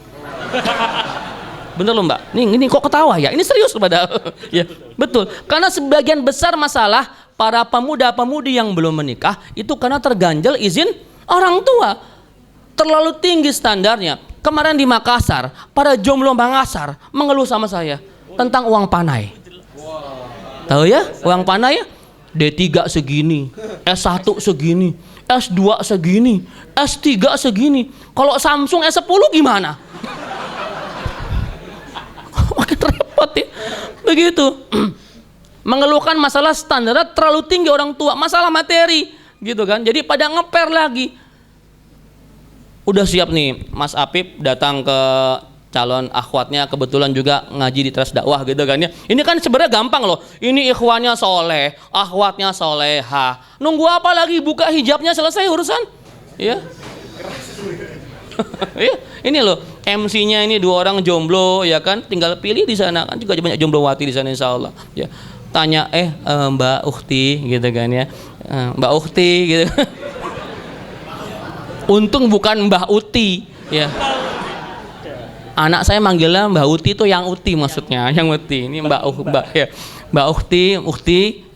Bener loh Mbak? Ini kok ketawa ya? Ini serius padahal. Ya, betul. Karena sebagian besar masalah para pemuda-pemudi yang belum menikah itu karena terganjal izin orang tua. Terlalu tinggi standarnya. Kemarin di Makassar, para jomblo Makassar mengeluh sama saya tentang uang panai. Tahu ya? Uang panai ya? D3 segini, S1 segini, S2 segini, S3 segini. Kalau Samsung S10 gimana? Makin repot ya. Begitu. Mengeluhkan masalah standar terlalu tinggi orang tua, masalah materi gitu kan. Jadi pada ngeper lagi. Udah siap nih Mas Apip datang ke calon akhwatnya, kebetulan juga ngaji di Teras Dakwah gitu kan ya. Ini kan sebenarnya gampang loh. Ini ikhwannya soleh, akhwatnya soleha. Nunggu apa lagi? Buka hijabnya selesai urusan. Ya. Ya, ini loh MC-nya ini 2 orang jomblo ya kan. Tinggal pilih di sana kan juga banyak jomblowati di sana insyaallah. Ya. Tanya Mbak Ukhti gitu kan ya. Mbak Ukhti gitu. Untung bukan Mbah Uti ya. Anak saya manggilnya Mbak Uti itu yang Uti maksudnya, yang Uti. Ini Mbak ya. Mbak Ukhti,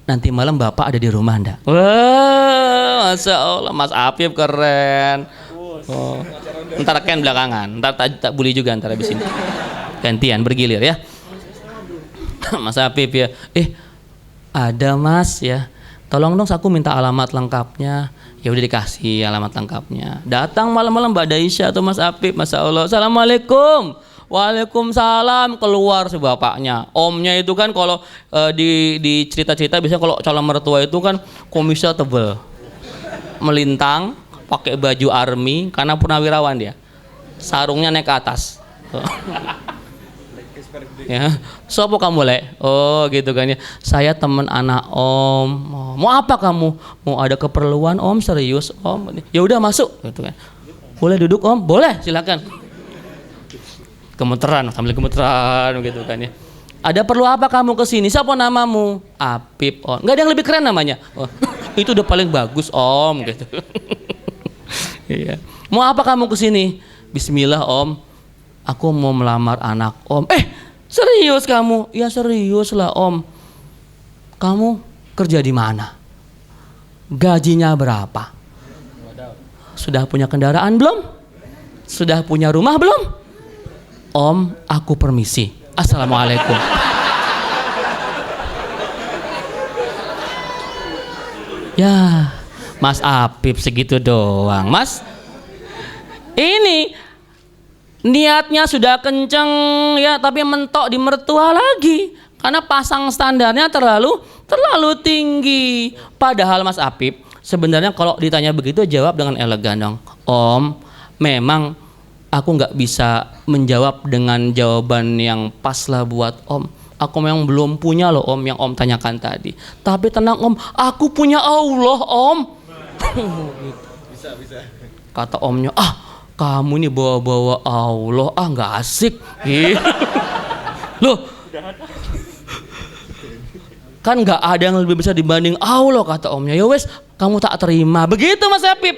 nanti malam Bapak ada di rumah enggak? Wah, Masya Allah, Mas Apip keren. Oh. Ntar Ken belakangan, ntar tak bully juga ntar habis ini. Gantian bergilir ya. Mas Apip ya. Ada Mas ya. Tolong dong aku minta alamat lengkapnya. Ya udah dikasih alamat lengkapnya. Datang malam-malam Mbak Daisha atau Mas Apip, Masya Allah. Assalamualaikum. Waalaikumsalam. Keluar si bapaknya. Omnya itu kan kalau di cerita-cerita biasanya kalau calon mertua itu kan kumisnya tebel, melintang, pakai baju army karena purnawirawan dia. Sarungnya naik ke atas. Ya, siapa kamu Le? Oh gitu kan ya. Saya teman anak Om. Mau apa kamu? Mau ada keperluan Om? Serius Om? Ya udah masuk gitu kan. Boleh duduk Om? Boleh, silakan. Gemeteran, sambil gemeteran gitu kan ya. Ada perlu apa kamu kesini? Siapa namamu? Apip Om. Nggak ada yang lebih keren namanya. Oh, itu udah paling bagus Om gitu. Iya. Mau apa kamu kesini? Bismillah Om. Aku mau melamar anak Om. Serius kamu? Ya serius lah Om. Kamu kerja di mana? Gajinya berapa? Sudah punya kendaraan belum? Sudah punya rumah belum? Om, aku permisi. Assalamualaikum. Ya, Mas Apip segitu doang Mas. Ini Niatnya sudah kenceng ya, tapi mentok di mertua lagi. Karena pasang standarnya terlalu tinggi. Padahal Mas Apip, sebenarnya kalau ditanya begitu jawab dengan elegan dong. Om, memang aku nggak bisa menjawab dengan jawaban yang pas lah buat Om. Aku memang belum punya loh Om yang Om tanyakan tadi. Tapi tenang Om, aku punya Allah Om. Bisa. Kata Omnya, kamu ini bawa-bawa Allah, nggak asik. Loh, kan nggak ada yang lebih besar dibanding Allah kata Omnya. Ya wes, kamu tak terima. Begitu Mas Apip.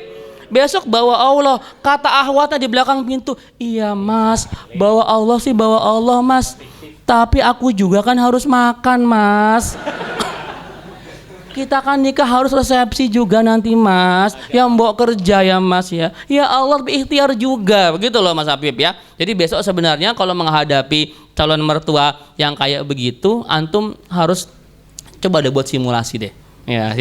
Besok bawa Allah, kata ahwatnya di belakang pintu. Iya Mas, bawa Allah sih bawa Allah Mas. Tapi aku juga kan harus makan Mas. Kita kan nikah harus resepsi juga nanti Mas. Ya mbok kerja ya Mas ya. Ya Allah berikhtiar juga. Begitu loh Mas Apip ya. Jadi besok sebenarnya kalau menghadapi calon mertua yang kayak begitu, antum harus coba deh buat simulasi deh. Ya,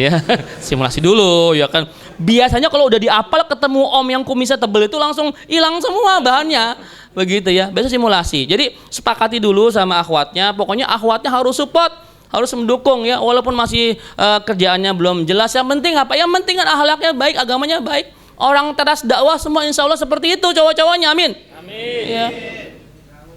simulasi dulu ya kan. Biasanya kalau udah diapal ketemu Om yang kumisnya tebel itu langsung hilang semua bahannya. Begitu ya. Besok simulasi. Jadi sepakati dulu sama akhwatnya. Pokoknya akhwatnya harus support, harus mendukung ya. Walaupun masih kerjaannya belum jelas. Yang penting apa? Yang penting kan akhlaknya baik, agamanya baik. Orang teras dakwah semua insya Allah seperti itu cowok-cowoknya. Amin. Amin. Ya.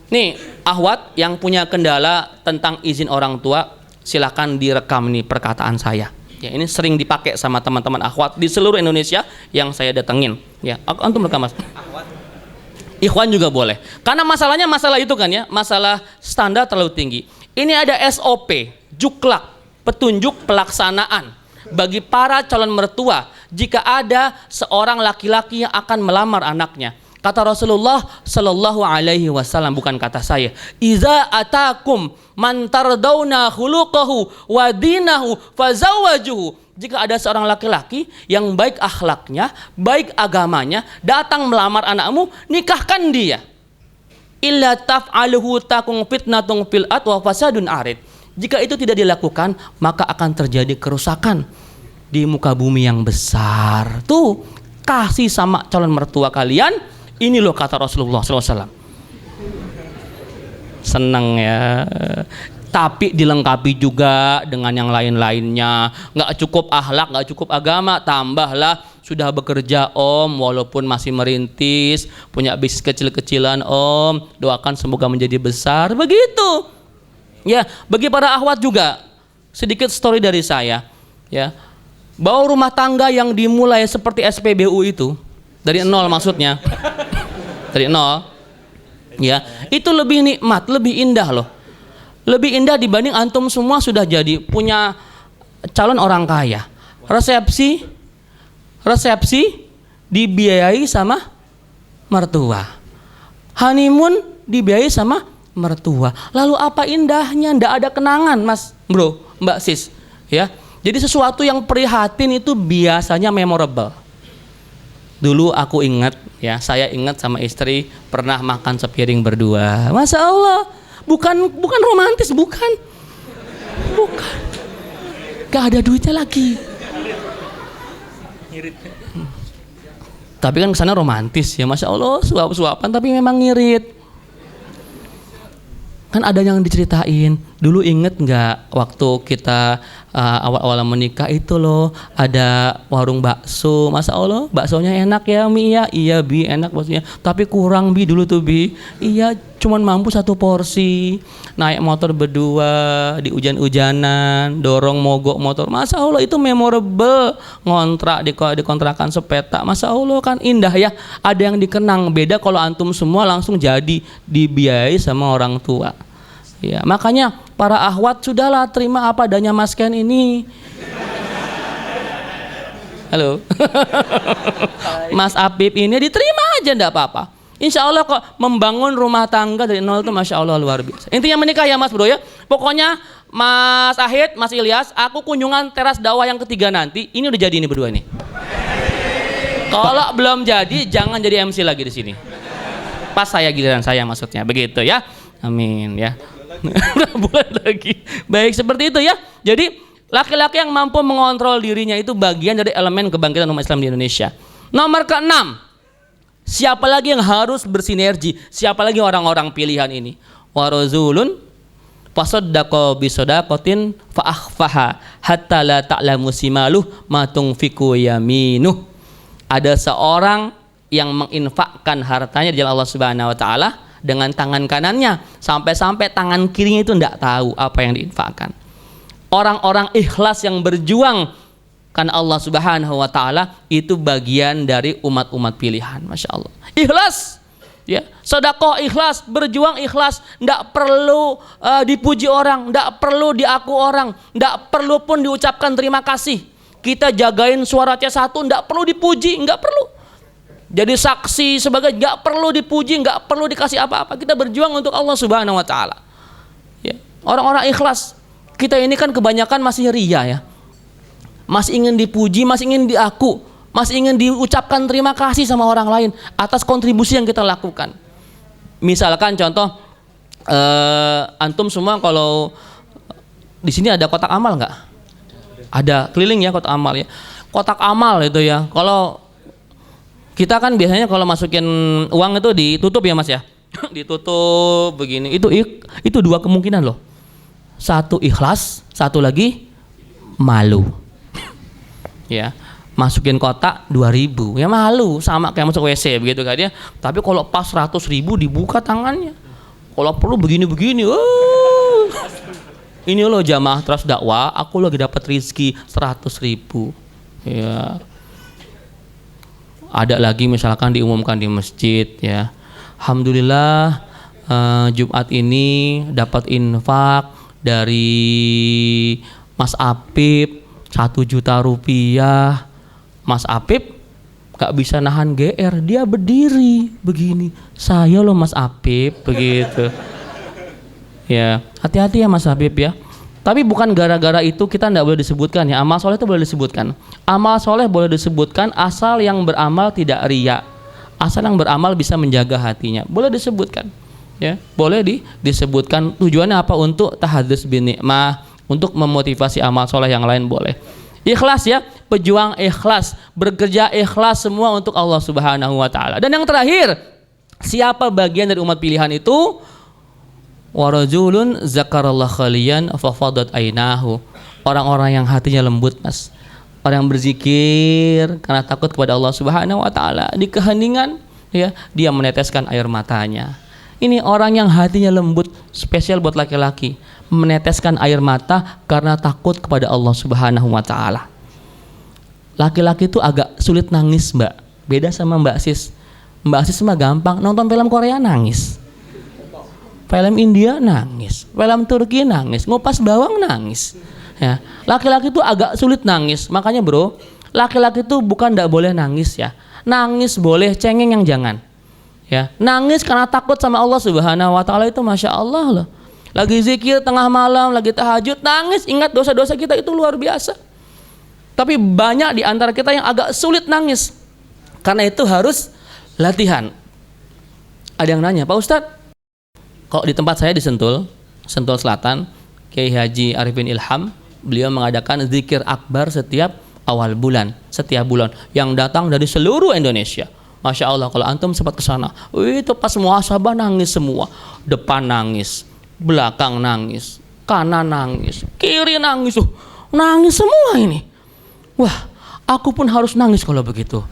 Nih akhwat yang punya kendala tentang izin orang tua, silakan direkam nih perkataan saya. Ya, ini sering dipakai sama teman-teman akhwat di seluruh Indonesia yang saya datengin. Ya, antum rekam Mas. Ikhwan juga boleh. Karena masalahnya masalah itu kan ya, masalah standar terlalu tinggi. Ini ada SOP, juklak, petunjuk pelaksanaan bagi para calon mertua jika ada seorang laki-laki yang akan melamar anaknya. Kata Rasulullah Sallallahu Alaihi Wasallam, bukan kata saya. Iza atakum man tardawna khuluquhu wa dinahu fazawwajuhu. Jika ada seorang laki-laki yang baik akhlaknya, baik agamanya, datang melamar anakmu, nikahkan dia. Illa taf'aluhu takun fitnatun fil ard wa fasadun arid. Jika itu tidak dilakukan, maka akan terjadi kerusakan di muka bumi yang besar. Tuh, kasih sama calon mertua kalian. Ini loh kata Rasulullah SAW. Senang ya. Tapi dilengkapi juga dengan yang lain-lainnya. Nggak cukup akhlak, nggak cukup agama. Tambahlah sudah bekerja Om, walaupun masih merintis, punya bisnis kecil-kecilan Om. Doakan semoga menjadi besar. Begitu. Ya, bagi para akhwat juga sedikit story dari saya. Ya, bahwa rumah tangga yang dimulai seperti SPBU itu dari nol maksudnya. Dari nol, ya itu lebih nikmat, lebih indah loh, lebih indah dibanding antum semua sudah jadi punya calon orang kaya, resepsi dibiayai sama mertua, honeymoon dibiayai sama mertua, lalu apa indahnya? Ndak ada kenangan Mas Bro, Mbak Sis, ya. Jadi sesuatu yang prihatin itu biasanya memorable. Dulu aku ingat ya, saya ingat sama istri pernah makan sepiring berdua. Masya Allah, bukan romantis, bukan. Gak ada duitnya lagi. Tapi kan kesana romantis ya, Masya Allah, suap-suapan tapi memang ngirit. Kan ada yang diceritain. Dulu inget nggak waktu kita awal-awal menikah itu loh, ada warung bakso. Masya Allah, baksonya enak ya Mi ya. Iya Bi, enak baksonya. Tapi kurang Bi dulu tuh Bi. Iya, cuman mampu 1 porsi. Naik motor berdua di hujan-hujanan, dorong mogok motor. Masya Allah itu memorable. Ngontrak di kontrakan sepeta. Masya Allah kan indah ya. Ada yang dikenang. Beda kalau antum semua langsung jadi dibiayai sama orang tua. Ya, makanya para akhwat sudahlah terima apa adanya Mas Ken ini. Halo. Mas Apip ini diterima aja enggak apa-apa. Insya Allah kok membangun rumah tangga dari nol itu Masya Allah luar biasa. Intinya menikah ya Mas Bro ya. Pokoknya Mas Ahid, Mas Ilyas, aku kunjungan teras dakwah yang ketiga nanti. Ini udah jadi ini berdua ini. Kalau belum jadi jangan jadi MC lagi di sini. Pas saya giliran saya maksudnya begitu ya. Amin ya. Bulan lagi. Baik seperti itu ya. Jadi laki-laki yang mampu mengontrol dirinya itu bagian dari elemen kebangkitan umat Islam di Indonesia. Nomor ke-6, Siapa lagi yang harus bersinergi? Siapa lagi orang-orang pilihan ini? Wa razulun fasaddaqa bisadaqatin fa akhfaha hatta la ta'lamu simaluh ma tunfiqu yaminuh. Ada seorang yang menginfakkan hartanya di jalan Allah Subhanahu wa taala dengan tangan kanannya sampai-sampai tangan kirinya itu tidak tahu apa yang diinfakkan. Orang-orang ikhlas yang berjuang karena Allah Subhanahu wa taala itu bagian dari umat-umat pilihan. Masya Allah. Ikhlas. Ya, sedekah ikhlas, berjuang ikhlas, tidak perlu dipuji orang, tidak perlu diaku orang, tidak perlu pun diucapkan terima kasih. Kita jagain suara C1, tidak perlu dipuji, nggak perlu. Jadi saksi sebagai, nggak perlu dipuji, nggak perlu dikasih apa-apa. Kita berjuang untuk Allah Subhanahu wa taala. Ya, orang-orang ikhlas. Kita ini kan kebanyakan masih ria ya. Masih ingin dipuji, masih ingin diaku, masih ingin diucapkan terima kasih sama orang lain atas kontribusi yang kita lakukan. Misalkan contoh, antum semua kalau di sini ada kotak amal nggak? Ada, keliling ya kotak amal ya. Kotak amal itu ya. Kalau kita kan biasanya kalau masukin uang itu ditutup ya Mas ya. Ditutup begini. Itu dua kemungkinan loh. Satu ikhlas, satu lagi malu. Ya, masukin kotak 2.000 ya malu, sama kayak masuk WC begitu kan ya. Tapi kalau pas 100.000 dibuka tangannya, kalau perlu begini-begini, ini loh jamaah terus dakwah, aku lagi dapat rezeki 100.000 ya. Ada lagi misalkan diumumkan di masjid ya, alhamdulillah Jumat ini dapat infak dari Mas Apip 1 juta rupiah. Mas Apip gak bisa nahan GR, dia berdiri begini, saya loh Mas Apip begitu. Ya, hati-hati ya Mas Apip ya. Tapi bukan gara-gara itu kita tidak boleh disebutkan ya. Amal soleh itu boleh disebutkan. Amal soleh boleh disebutkan asal yang beramal tidak riya, asal yang beramal bisa menjaga hatinya, boleh disebutkan ya. Boleh disebutkan. Tujuannya apa? Untuk tahadzuz bin nikmah, untuk memotivasi amal soleh yang lain boleh. Ikhlas ya, pejuang ikhlas, bekerja ikhlas semua untuk Allah Subhanahu wa taala. Dan yang terakhir, siapa bagian dari umat pilihan itu? Wa rajulun zakarallah khaliyan fa fadat ainahu. Orang-orang yang hatinya lembut, Mas. Orang yang berzikir karena takut kepada Allah Subhanahu wa taala, di keheningan ya, dia meneteskan air matanya. Ini orang yang hatinya lembut, spesial buat laki-laki, meneteskan air mata karena takut kepada Allah Subhanahu wa taala. Laki-laki itu agak sulit nangis, Mbak. Beda sama Mbak Sis. Mbak Sis mah gampang, nonton film Korea nangis. Film India nangis, film Turki nangis, ngupas bawang nangis. Ya, laki-laki itu agak sulit nangis. Makanya, Bro, laki-laki itu bukan tidak boleh nangis ya. Nangis boleh, cengeng yang jangan. Ya, nangis karena takut sama Allah Subhanahu wa taala itu Masya Allah loh. Lagi zikir tengah malam, lagi tahajud, nangis, ingat dosa-dosa kita itu luar biasa. Tapi banyak di antara kita yang agak sulit nangis. Karena itu harus latihan. Ada yang nanya, Pak Ustadz, kalau di tempat saya di Sentul Selatan, Kiai Haji Arifin Ilham, beliau mengadakan zikir akbar setiap awal bulan, setiap bulan, yang datang dari seluruh Indonesia. Masya Allah, kalau antum sempat ke sana, itu pas muhasabah nangis semua, depan nangis, belakang nangis, kanan nangis, kiri nangis, nangis semua ini. Wah, aku pun harus nangis kalau begitu.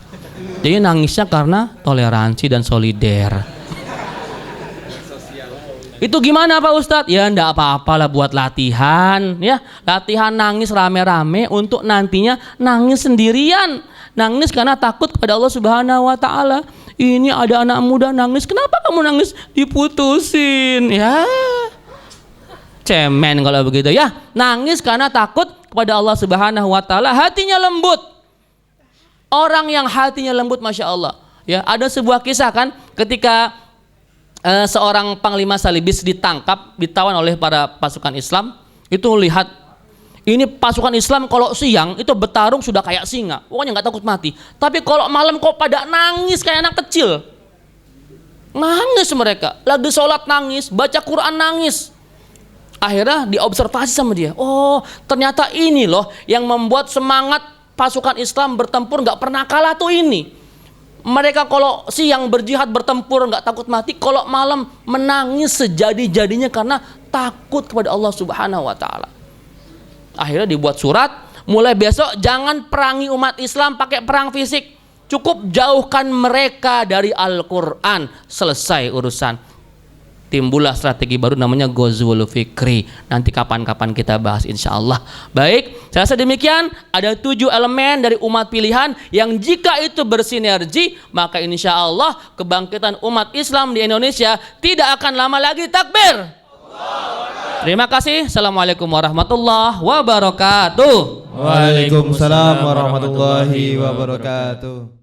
Jadi nangisnya karena toleransi dan solider. Itu gimana Pak Ustadz? Ya enggak apa-apalah buat latihan ya. Latihan nangis rame-rame untuk nantinya nangis sendirian. Nangis karena takut kepada Allah Subhanahu wa taala. Ini ada anak muda nangis, kenapa kamu nangis? Diputusin ya. Cemen kalau begitu ya. Nangis karena takut kepada Allah Subhanahu wa taala, hatinya lembut. Orang yang hatinya lembut Masya Allah ya. Ada sebuah kisah kan, ketika seorang panglima salibis ditangkap, ditawan oleh para pasukan Islam. Itu lihat, ini pasukan Islam kalau siang itu bertarung sudah kayak singa, pokoknya nggak takut mati. Tapi kalau malam kok pada nangis kayak anak kecil. Nangis mereka, lagi sholat nangis, baca Quran nangis. Akhirnya diobservasi sama dia, oh ternyata ini loh yang membuat semangat pasukan Islam bertempur nggak pernah kalah tuh ini. Mereka kalau siang berjihad bertempur nggak takut mati, kalau malam menangis sejadi-jadinya karena takut kepada Allah Subhanahu wa taala. Akhirnya dibuat surat, mulai besok jangan perangi umat Islam pakai perang fisik. Cukup jauhkan mereka dari Al-Qur'an, selesai urusan. Timbullah strategi baru namanya Ghazwul Fikri. Nanti kapan-kapan kita bahas insya Allah. Baik, saya rasa demikian. Ada 7 elemen dari umat pilihan yang jika itu bersinergi, maka insya Allah kebangkitan umat Islam di Indonesia tidak akan lama lagi. Takbir. Terima kasih. Assalamualaikum warahmatullahi wabarakatuh. Waalaikumsalam warahmatullahi wabarakatuh.